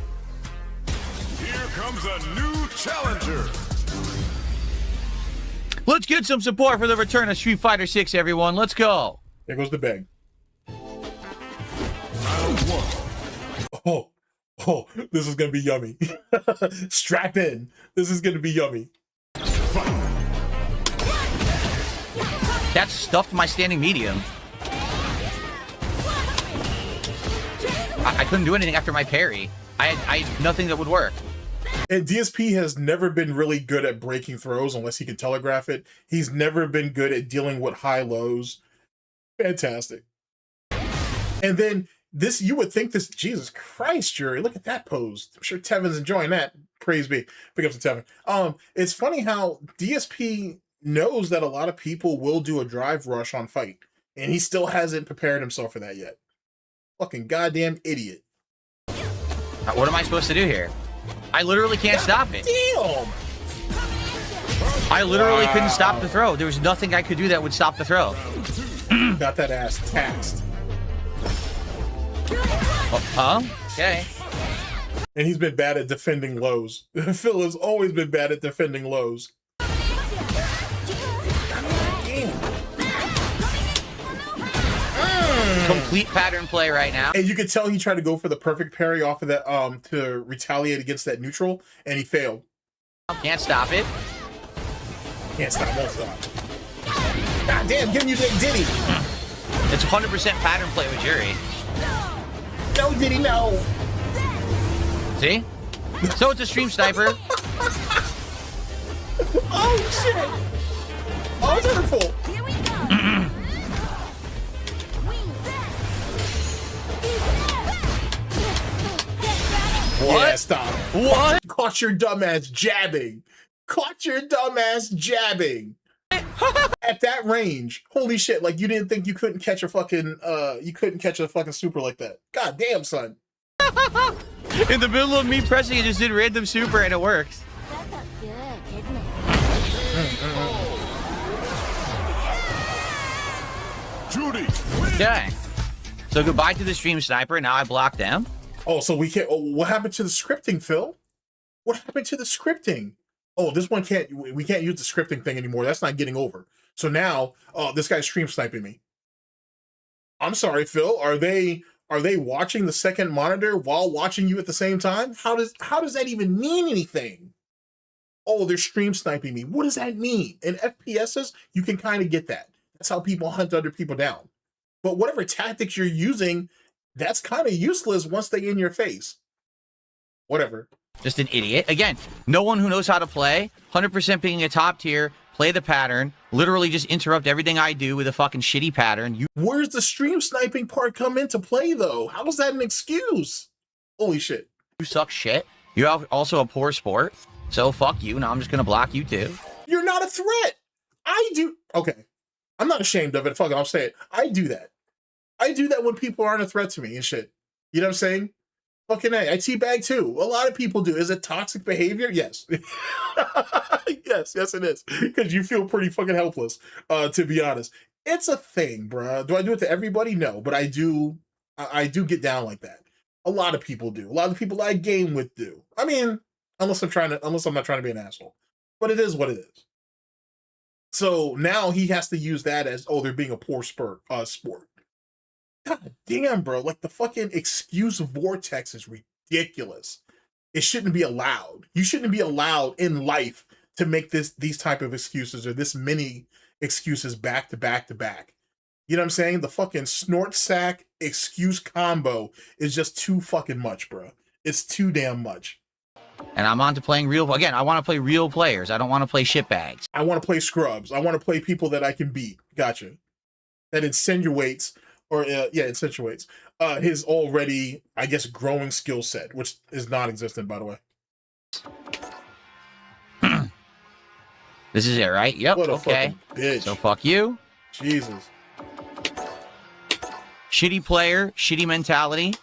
Speaker 4: comes a new challenger.
Speaker 2: Let's get some support for the return of Street Fighter 6, everyone. Let's go.
Speaker 1: There goes the bag.
Speaker 4: Round 1.
Speaker 1: Oh, this is gonna be yummy. Strap in. This is gonna be yummy.
Speaker 2: That stuffed my standing medium. I couldn't do anything after my parry. I had nothing that would work.
Speaker 1: And DSP has never been really good at breaking throws unless he can telegraph it. He's never been good at dealing with high lows. Fantastic. And then this, you would think this, Jesus Christ, Jury, look at that pose. I'm sure Tevin's enjoying that. Praise be. Big up to Tevin. It's funny how DSP knows that a lot of people will do a drive rush on fight, and he still hasn't prepared himself for that yet. Fucking goddamn idiot.
Speaker 2: What am I supposed to do here? I literally can't stop it.
Speaker 1: Damn!
Speaker 2: I literally couldn't stop the throw. There was nothing I could do that would stop the throw.
Speaker 1: Got that ass taxed.
Speaker 2: Huh? Okay.
Speaker 1: And he's been bad at defending lows. Phil has always been bad at defending lows.
Speaker 2: Complete pattern play right now.
Speaker 1: And you could tell he tried to go for the perfect parry off of that to retaliate against that neutral, and he failed.
Speaker 2: Can't stop it.
Speaker 1: Can't stop, won't stop. God damn, giving you that ditty.
Speaker 2: It's 100% pattern play with Jury.
Speaker 1: No, did he know?
Speaker 2: See? So it's a stream sniper.
Speaker 1: Oh, shit. Oh, it's hurtful.
Speaker 3: Here we go.
Speaker 2: What?
Speaker 1: Yeah, stop.
Speaker 2: What?
Speaker 1: Caught your dumbass jabbing. Caught your dumbass jabbing. At that range, holy shit! Like you didn't think you couldn't catch a fucking super like that. God damn, son.
Speaker 2: In the middle of me pressing, it just did random super and it works.
Speaker 3: That felt good, didn't it?
Speaker 4: Judy.
Speaker 2: Okay. So goodbye to the stream sniper. Now I block them.
Speaker 1: Oh, so we can't. Oh, what happened to the scripting, Phil? What happened to the scripting? Oh, this one can't. We can't use the scripting thing anymore. That's not getting over. So now, this guy's stream sniping me. I'm sorry, Phil. Are they watching the second monitor while watching you at the same time? How does that even mean anything? Oh, they're stream sniping me. What does that mean? In FPSs, you can kind of get that. That's how people hunt other people down. But whatever tactics you're using, that's kind of useless once they're in your face. Whatever.
Speaker 2: Just an idiot. Again, no one who knows how to play, 100% being a top tier, play the pattern, literally just interrupt everything I do with a fucking shitty pattern.
Speaker 1: Where's the stream sniping part come into play, though? How is that an excuse? Holy shit.
Speaker 2: You suck shit. You're also a poor sport. So fuck you. Now I'm just going to block you too.
Speaker 1: You're not a threat. I do. Okay. I'm not ashamed of it. Fuck it. I'll say it. I do that. I do that when people aren't a threat to me and shit. You know what I'm saying? Fucking A. I teabag too. A lot of people do. Is it toxic behavior? Yes. yes, it is. Because you feel pretty fucking helpless, to be honest. It's a thing, bruh. Do I do it to everybody? No, but I do get down like that. A lot of people do. A lot of the people I game with do. I mean, unless I'm not trying to be an asshole. But it is what it is. So now he has to use that as, oh, they're being a poor sport. God damn, bro. Like, the fucking excuse vortex is ridiculous. It shouldn't be allowed. You shouldn't be allowed in life to make these type of excuses or this many excuses back to back to back. You know what I'm saying? The fucking snort sack excuse combo is just too fucking much, bro. It's too damn much.
Speaker 2: And I'm on to playing real. Again, I want to play real players. I don't want to play shitbags.
Speaker 1: I want to play scrubs. I want to play people that I can beat. Gotcha. That insinuates, insinuates his already, I guess, growing skill set, which is non-existent, by the way.
Speaker 2: This is it, right? Yep.
Speaker 1: What a
Speaker 2: okay.
Speaker 1: fucking bitch.
Speaker 2: So fuck you.
Speaker 1: Jesus.
Speaker 2: Shitty player, shitty mentality.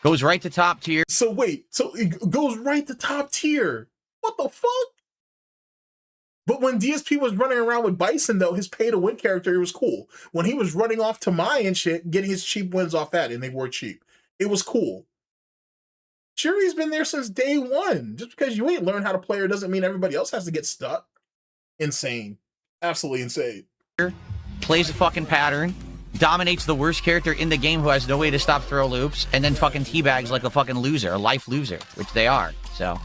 Speaker 2: Goes right to top tier.
Speaker 1: So wait, so it goes right to top tier. What the fuck? But when DSP was running around with Bison, though, his pay-to-win character, it was cool. When he was running off to Mai and shit, getting his cheap wins off that, and they were cheap, it was cool. Shuri's been there since day one. Just because you ain't learned how to play her doesn't mean everybody else has to get stuck. Insane. Absolutely insane.
Speaker 2: Plays the fucking pattern. Dominates the worst character in the game who has no way to stop throw loops, and then fucking teabags like a fucking loser, a life loser, which they are. So,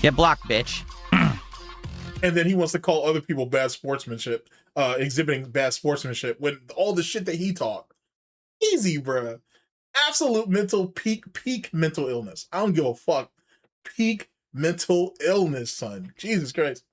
Speaker 2: get blocked, bitch.
Speaker 1: And then he wants to call other people bad sportsmanship, exhibiting bad sportsmanship when all the shit that he taught. Easy, bruh. Absolute mental peak mental illness. I don't give a fuck. Peak mental illness, son. Jesus Christ.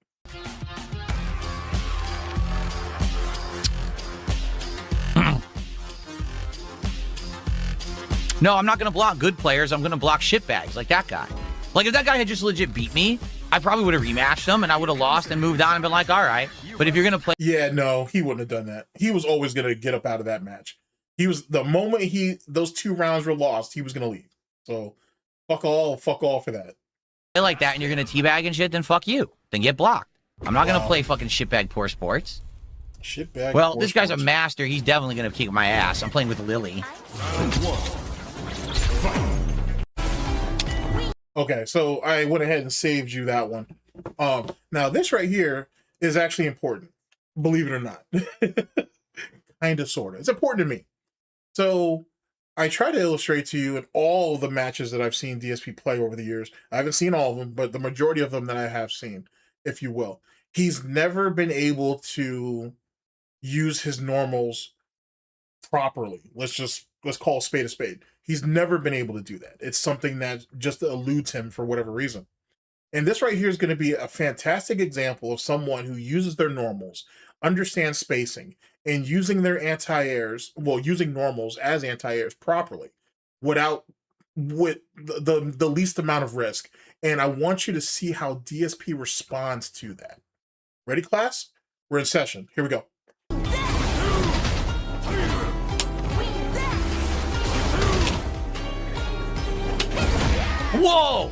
Speaker 2: No, I'm not going to block good players. I'm going to block shitbags like that guy. Like, if that guy had just legit beat me, I probably would have rematched him and I would have lost and moved on and been like, all right. But if you're going to play...
Speaker 1: Yeah, no, he wouldn't have done that. He was always going to get up out of that match. The moment those 2 rounds were lost, he was going to leave. So, fuck all for that.
Speaker 2: like that and you're going to teabag and shit, then fuck you. Then get blocked. I'm not going to play fucking shitbag poor sports.
Speaker 1: Shitbag.
Speaker 2: Well, this guy's a master. He's definitely going to kick my ass. I'm playing with Lily.
Speaker 1: Okay, so I went ahead and saved you that one. Now this right here is actually important, believe it or not. Kind of, sort of. It's important to me. So I try to illustrate to you in all the matches that I've seen DSP play over the years. I haven't seen all of them, but the majority of them that I have seen, if you will. He's never been able to use his normals properly. Let's call a spade a spade. He's never been able to do that. It's something that just eludes him for whatever reason. And this right here is going to be a fantastic example of someone who uses their normals, understands spacing, and using their anti-airs, well, using normals as anti-airs properly, with the least amount of risk. And I want you to see how DSP responds to that. Ready, class? We're in session. Here we go.
Speaker 2: Whoa!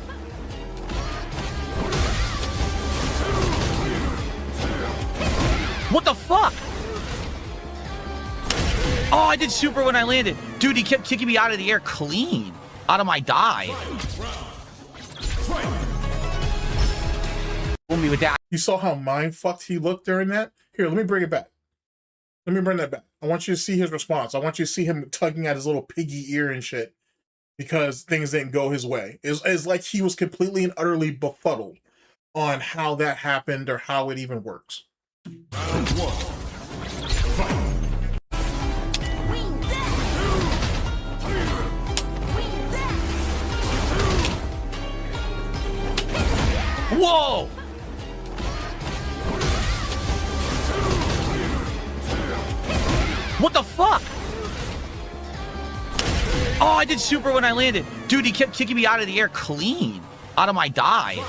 Speaker 2: What the fuck? Oh, I did super when I landed. Dude, he kept kicking me out of the air clean. Out of my dive. Fool me with that.
Speaker 1: You saw how mind-fucked he looked during that? Here, let me bring it back. Let me bring that back. I want you to see his response. I want you to see him tugging at his little piggy ear and shit because things didn't go his way. It's like he was completely and utterly befuddled on how that happened or how it even works.
Speaker 4: Round one. Fight.
Speaker 2: Whoa! What the fuck? Oh, I did super when I landed. Dude, he kept kicking me out of the air clean. Out of my dive.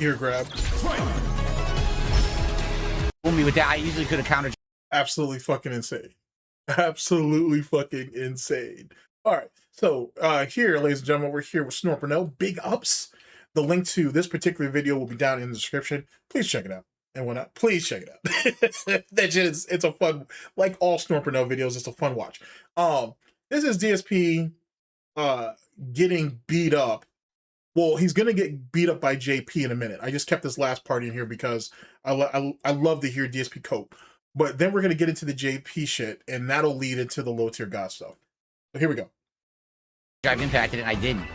Speaker 1: Ear grab.
Speaker 2: Fool me with that. I easily could have countered.
Speaker 1: Absolutely fucking insane. Absolutely fucking insane. All right. So here, ladies and gentlemen, we're here with SnortBucks. Big ups. The link to this particular video will be down in the description. Please check it out. And whatnot, please check it out. That shit is, it's a fun, like all SnortBucks videos, it's a fun watch. This is DSP getting beat up. Well, he's gonna get beat up by JP in a minute. I just kept this last part in here because I love to hear DSP cope. But then we're gonna get into the JP shit, and that'll lead into the low tier Gout stuff. So here we go.
Speaker 2: I've impacted it and I didn't.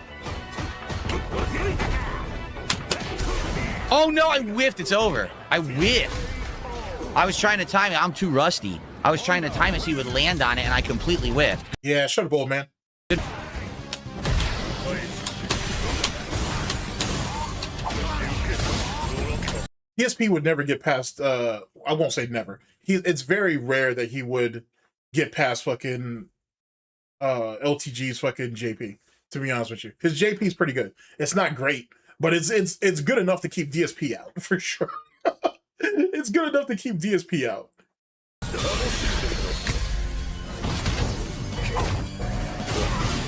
Speaker 2: Oh no, I whiffed. It's over. I whiffed. I was trying to time it. I'm too rusty. I was trying to time it so he would land on it and I completely whiffed.
Speaker 1: Yeah, shut up, old man. DSP would never get past, I won't say never. It's very rare that he would get past fucking LTG's fucking JP, to be honest with you. His JP is pretty good. It's not great, but it's good enough to keep DSP out, for sure. It's good enough to keep DSP out.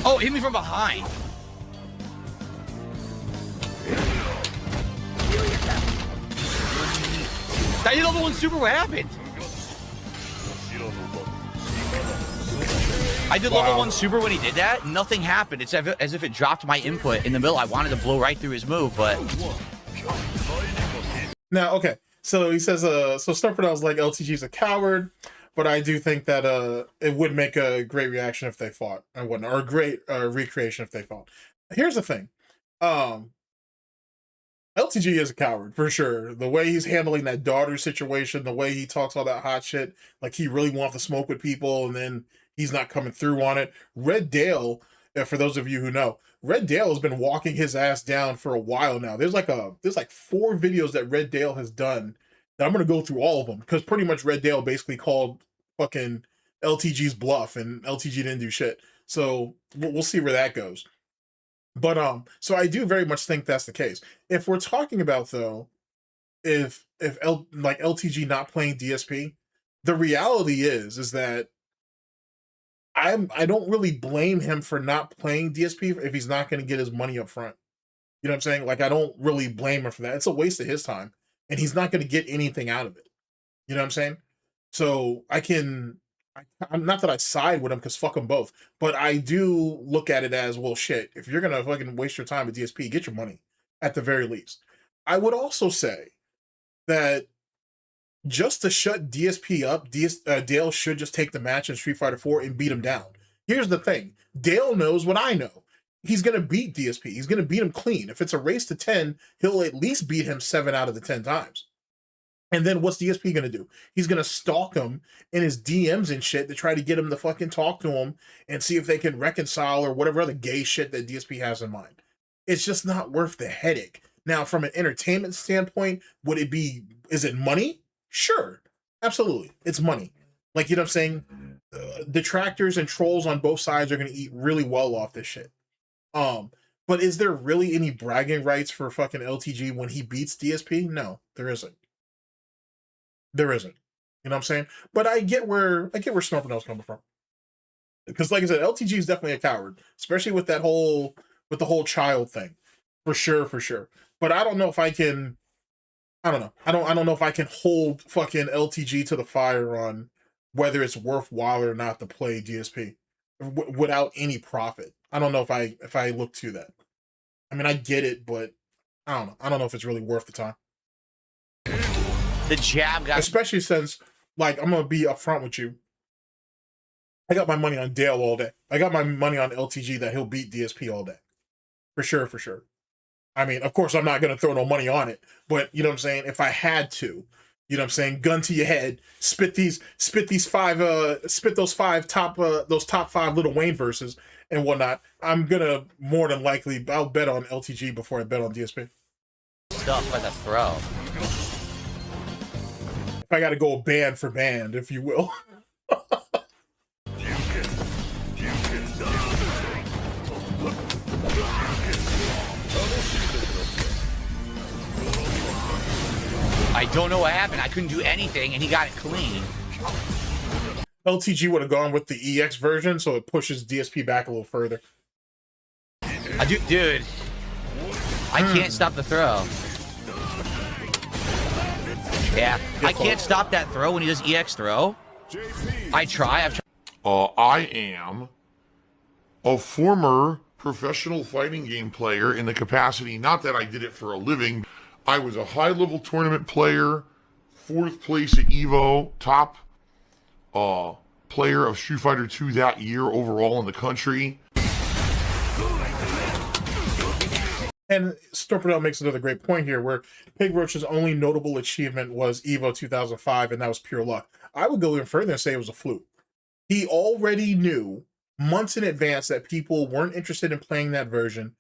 Speaker 2: Oh, hit me from behind. I did level 1 super, what happened? I did level 1 super when he did that. Nothing happened. It's as if it dropped my input in the middle. I wanted to blow right through his move, but...
Speaker 1: Now, okay. So he says, so SnortBucks was like, LTG's a coward, but I do think that it would make a great reaction if they fought and whatnot, or a great recreation if they fought. Here's the thing. LTG is a coward, for sure. The way he's handling that daughter situation, the way he talks all that hot shit, like he really wants to smoke with people, and then he's not coming through on it. Red Dale, for those of you who know, Red Dale has been walking his ass down for a while now. There's like 4 videos that Red Dale has done that I'm going to go through all of them, because pretty much Red Dale basically called fucking LTG's bluff, and LTG didn't do shit. So we'll see where that goes. But so I do very much think that's the case. If we're talking about, though, if LTG not playing DSP, the reality is that I don't really blame him for not playing DSP if he's not going to get his money up front. You know what I'm saying? Like, I don't really blame him for that. It's a waste of his time, and he's not going to get anything out of it. You know what I'm saying? So I'm not that I side with him, because fuck them both, but I do look at it as, well, shit, if you're gonna fucking waste your time with DSP, get your money at the very least. I would also say that just to shut DSP up, Dale should just take the match in Street Fighter 4 and beat him down. Here's the thing. Dale knows what I know. He's going to beat DSP. He's going to beat him clean. If it's a race to 10, he'll at least beat him 7 out of the 10 times. And then what's DSP going to do? He's going to stalk him in his DMs and shit to try to get him to fucking talk to him and see if they can reconcile or whatever other gay shit that DSP has in mind. It's just not worth the headache. Now, from an entertainment standpoint, is it money? Sure. Absolutely. It's money. Like, you know what I'm saying? Detractors and trolls on both sides are going to eat really well off this shit. But is there really any bragging rights for fucking LTG when he beats DSP? No, there isn't. There isn't. You know what I'm saying? But I get where SnortBucks coming from. Because like I said, LTG is definitely a coward, especially with the whole child thing. For sure, for sure. But I don't know if I can I don't know. I don't know if I can hold fucking LTG to the fire on whether it's worthwhile or not to play DSP without any profit. I don't know if I look to that. I mean, I get it, but I don't know. I don't know if it's really worth the time.
Speaker 2: The jab got,
Speaker 1: especially since, like, I'm gonna be upfront with you. I got my money on Dale all day. I got my money on LTG that he'll beat DSP all day, for sure, for sure. I mean, of course, I'm not gonna throw no money on it, but you know what I'm saying. If I had to, you know what I'm saying, gun to your head, spit those top 5 Lil Wayne verses and whatnot, I'm gonna more than likely, I'll bet on LTG before I bet on DSP.
Speaker 2: Stuff by the throw.
Speaker 1: If I got to go band for band, if you will.
Speaker 2: I don't know what happened. I couldn't do anything, and he got it clean.
Speaker 1: LTG would have gone with the EX version, so it pushes DSP back a little further.
Speaker 2: Dude, I can't stop the throw. Yeah, I can't stop that throw when he does EX throw. I've tried.
Speaker 5: I am a former professional fighting game player in the capacity, not that I did it for a living. I was a high-level tournament player, 4th place at EVO, top player of Street Fighter 2 that year overall in the country.
Speaker 1: And SnortBucks makes another great point here, where Pig Roach's only notable achievement was EVO 2005, and that was pure luck. I would go even further and say it was a fluke. He already knew months in advance that people weren't interested in playing that version,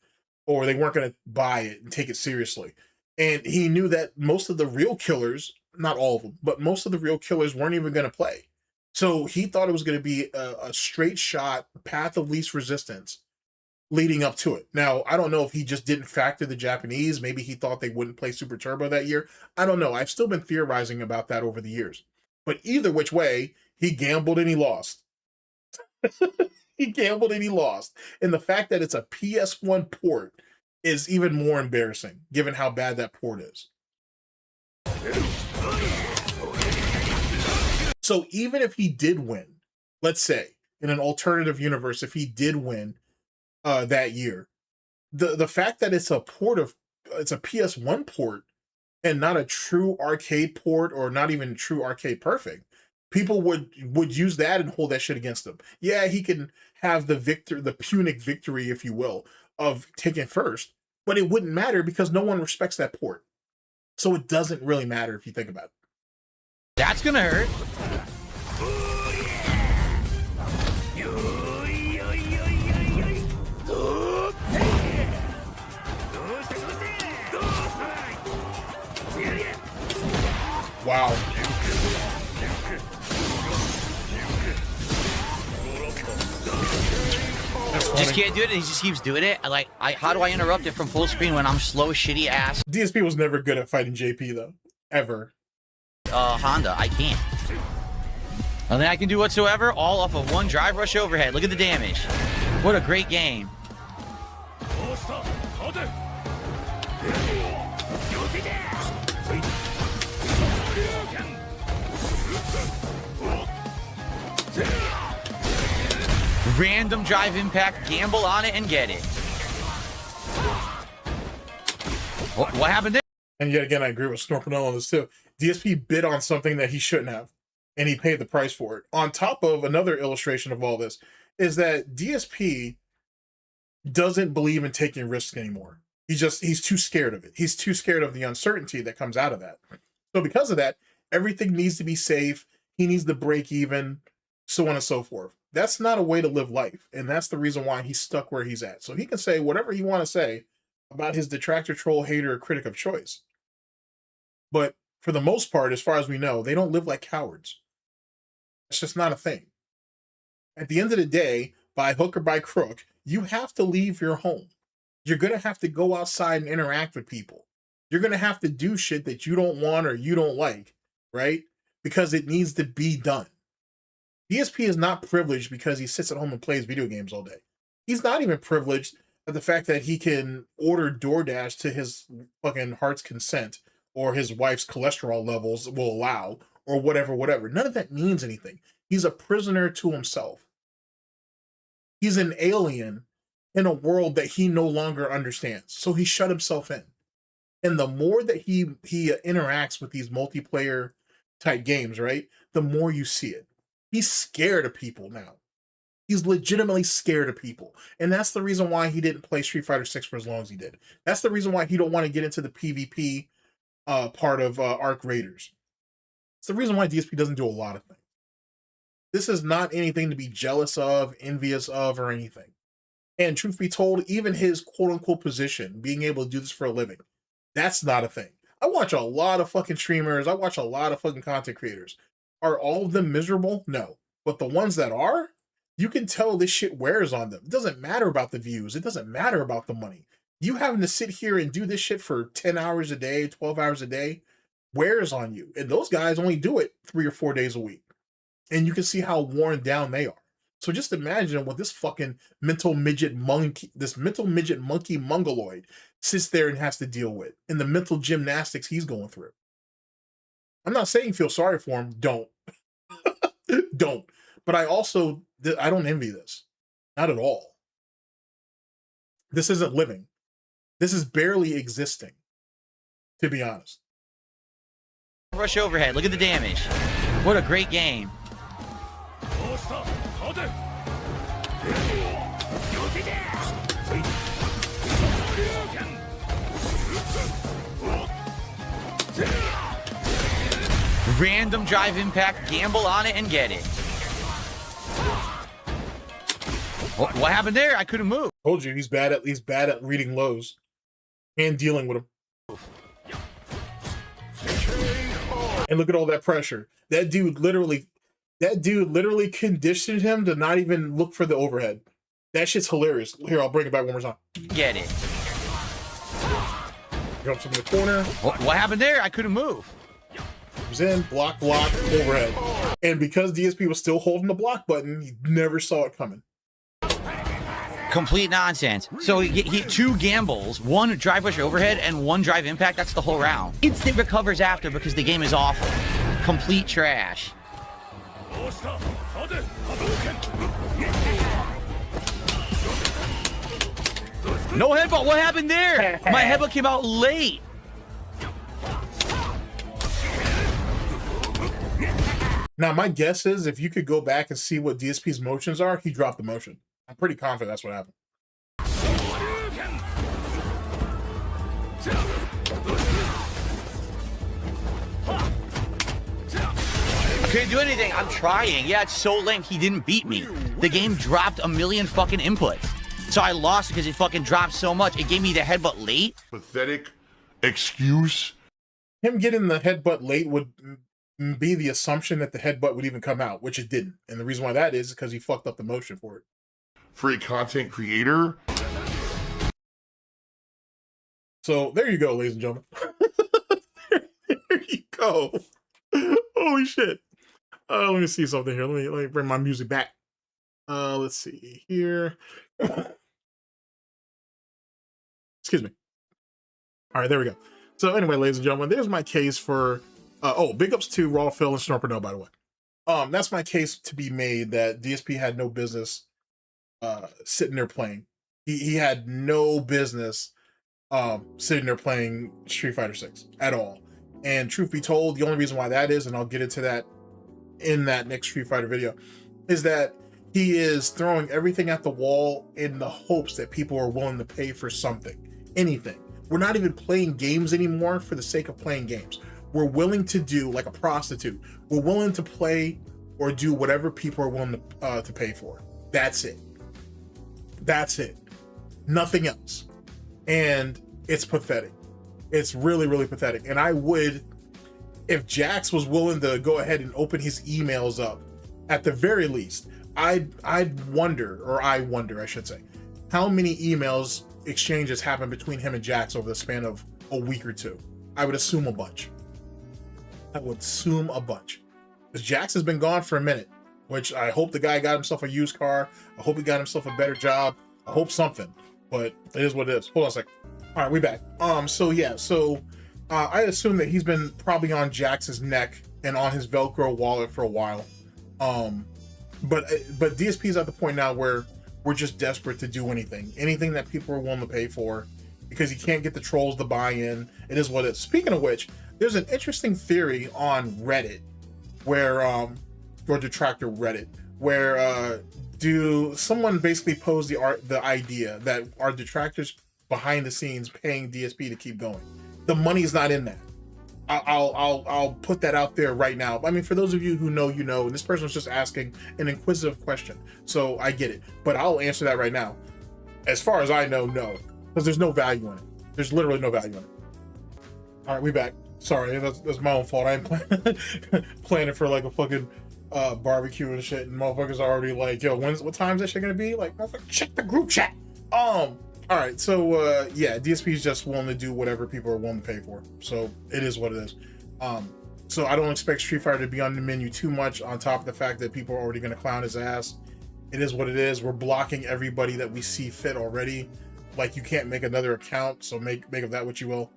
Speaker 1: or they weren't going to buy it and take it seriously. And he knew that most of the real killers, not all of them, but most of the real killers weren't even going to play. So he thought it was going to be a straight shot path of least resistance leading up to it. Now, I don't know if he just didn't factor the Japanese. Maybe he thought they wouldn't play Super Turbo that year. I don't know. I've still been theorizing about that over the years. But either which way, he gambled and he lost. He gambled and he lost. And the fact that it's a PS1 port is even more embarrassing, given how bad that port is. So even if he did win, let's say, in an alternative universe, if he did win that year, the fact that it's a PS1 port and not a true arcade port, or not even true arcade perfect, people would use that and hold that shit against him. Yeah, he can have the Punic victory, if you will, of taking first, but it wouldn't matter because no one respects that port. So it doesn't really matter if you think about it.
Speaker 2: That's gonna hurt.
Speaker 1: Wow.
Speaker 2: Just can't do it, and he just keeps doing it. How do I interrupt it from full screen when I'm slow, shitty ass?
Speaker 1: DSP was never good at fighting JP though, ever.
Speaker 2: Honda, I can't. Nothing I can do whatsoever, all off of one drive rush overhead. Look at the damage. What a great game. Random drive impact, gamble on it, and get it. What happened there?
Speaker 1: And yet again, I agree with SnortBucks on this too. DSP bid on something that he shouldn't have, and he paid the price for it. On top of another illustration of all this is that DSP doesn't believe in taking risks anymore. He's too scared of it. He's too scared of the uncertainty that comes out of that. So because of that, everything needs to be safe. He needs to break even, so on and so forth. That's not a way to live life. And that's the reason why he's stuck where he's at. So he can say whatever he want to say about his detractor, troll, hater, or critic of choice. But for the most part, as far as we know, they don't live like cowards. It's just not a thing. At the end of the day, by hook or by crook, you have to leave your home. You're going to have to go outside and interact with people. You're going to have to do shit that you don't want or you don't like, right? Because it needs to be done. DSP is not privileged because he sits at home and plays video games all day. He's not even privileged at the fact that he can order DoorDash to his fucking heart's consent, or his wife's cholesterol levels will allow, or whatever. None of that means anything. He's a prisoner to himself. He's an alien in a world that he no longer understands. So he shut himself in. And the more that he interacts with these multiplayer type games, right, the more you see it. He's scared of people now. He's legitimately scared of people. And that's the reason why he didn't play Street Fighter 6 for as long as he did. That's the reason why he don't want to get into the PvP part of Arc Raiders. It's the reason why DSP doesn't do a lot of things. This is not anything to be jealous of, envious of, or anything. And truth be told, even his quote-unquote position, being able to do this for a living, that's not a thing. I watch a lot of fucking streamers. I watch a lot of fucking content creators. Are all of them miserable? No. But the ones that are, you can tell this shit wears on them. It doesn't matter about the views. It doesn't matter about the money. You having to sit here and do this shit for 10 hours a day, 12 hours a day, wears on you. And those guys only do it 3 or 4 days a week. And you can see how worn down they are. So just imagine what this fucking mental midget monkey mongoloid sits there and has to deal with, and the mental gymnastics he's going through. I'm not saying feel sorry for him. Don't. Don't. But I don't envy this. Not at all. This isn't living. This is barely existing, to be honest.
Speaker 2: Rush overhead. Look at the damage. What a great game. Random drive impact, gamble on it and get it. What happened there? I couldn't move.
Speaker 1: Told you he's bad at reading lows and dealing with them. And look at all that pressure. That dude literally conditioned him to not even look for the overhead. That shit's hilarious. Here, I'll bring it back one more time.
Speaker 2: Get it.
Speaker 1: Jumps in the corner.
Speaker 2: What happened there? I couldn't move.
Speaker 1: Comes in, block, overhead. And because DSP was still holding the block button, he never saw it coming.
Speaker 2: Complete nonsense. So he 2 gambles, 1 drive push overhead and 1 drive impact. That's the whole round. Instant recovers after because the game is awful. Complete trash. No headbutt. What happened there? My headbutt came out late.
Speaker 1: Now, my guess is if you could go back and see what DSP's motions are, he dropped the motion. I'm pretty confident that's what happened.
Speaker 2: Couldn't do anything. I'm trying. Yeah, it's so lame. He didn't beat me. The game dropped a million fucking inputs. So I lost because it fucking dropped so much. It gave me the headbutt late.
Speaker 5: Pathetic excuse.
Speaker 1: Him getting the headbutt late would be the assumption that the headbutt would even come out, which it didn't. And the reason why that is because he fucked up the motion for it.
Speaker 5: For a content creator.
Speaker 1: So there you go, ladies and gentlemen. There you go. Holy shit. Let me see something here. Let me bring my music back. Let's see here. Excuse me. All right, there we go. So anyway, ladies and gentlemen, there's my case for big ups to Raw Phil and SnortBucks, by the way. That's my case to be made that DSP had no business sitting there playing. He had no business sitting there playing Street Fighter 6 at all. And truth be told, the only reason why that is, and I'll get into that in that next Street Fighter video, is that he is throwing everything at the wall in the hopes that people are willing to pay for something, anything. We're not even playing games anymore for the sake of playing games. we're willing to do like a prostitute. We're willing to play or do whatever people are willing to pay for. That's it. That's it. Nothing else. And it's pathetic. It's really, really pathetic. And I would, if Jax was willing to go ahead and open his emails up, at the very least, I wonder, I should say, how many emails exchanges happen between him and Jax over the span of a week or two. I would assume a bunch. Because Jax has been gone for a minute, which I hope the guy got himself a used car. I hope he got himself a better job. I hope something, but it is what it is. Hold on a second. All right, we back. I assume that he's been probably on Jax's neck and on his Velcro wallet for a while. But DSP is at the point now where we're just desperate to do anything that people are willing to pay for, because you can't get the trolls to buy in. It is what it is. Speaking of which, there's an interesting theory on Reddit where, or detractor Reddit, where someone basically posed the idea that our detractors behind the scenes paying DSP to keep going. The money's not in that. I'll put that out there right now. I mean, for those of you who know, you know, and this person was just asking an inquisitive question, so I get it. But I'll answer that right now. As far as I know, no, because there's no value in it. There's literally no value in it. All right, we back. Sorry, that's my own fault. I ain't planning for like a fucking barbecue and shit, and motherfuckers are already like, yo, what time's that shit gonna be? Like, motherfucker, check the group chat. All right, so yeah, DSP is just willing to do whatever people are willing to pay for. So it is what it is. So I don't expect Street Fighter to be on the menu too much, on top of the fact that people are already going to clown his ass. It is what it is. We're blocking everybody that we see fit already. Like, you can't make another account, so make of that what you will.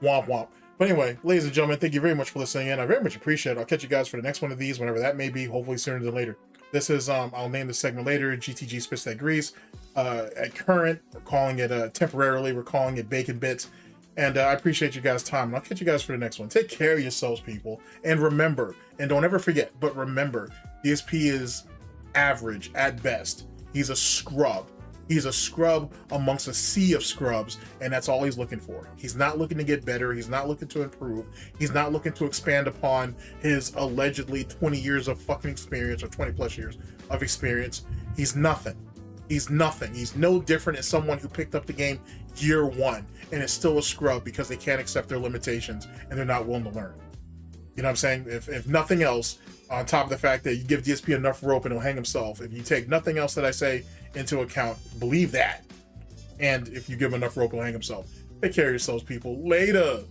Speaker 1: Womp womp. But anyway, ladies and gentlemen, thank you very much for listening in. I very much appreciate it. I'll catch you guys for the next one of these, whenever that may be, hopefully sooner than later. This is, I'll name the segment later, GTG Spits That Grease. At current, we're calling it, temporarily, we're calling it Bacon Bits. And I appreciate you guys' time. And I'll catch you guys for the next one. Take care of yourselves, people. And remember, and don't ever forget, but remember, DSP is average at best. He's a scrub. He's a scrub amongst a sea of scrubs, and that's all he's looking for. He's not looking to get better. He's not looking to improve. He's not looking to expand upon his allegedly 20 years of fucking experience, or 20 plus years of experience. He's nothing. He's nothing. He's no different as someone who picked up the game year one and is still a scrub because they can't accept their limitations and they're not willing to learn. You know what I'm saying? If nothing else, on top of the fact that you give DSP enough rope and he'll hang himself, if you take nothing else that I say into account, believe that. And if you give him enough rope, he'll hang himself. Take care of yourselves, people. Later.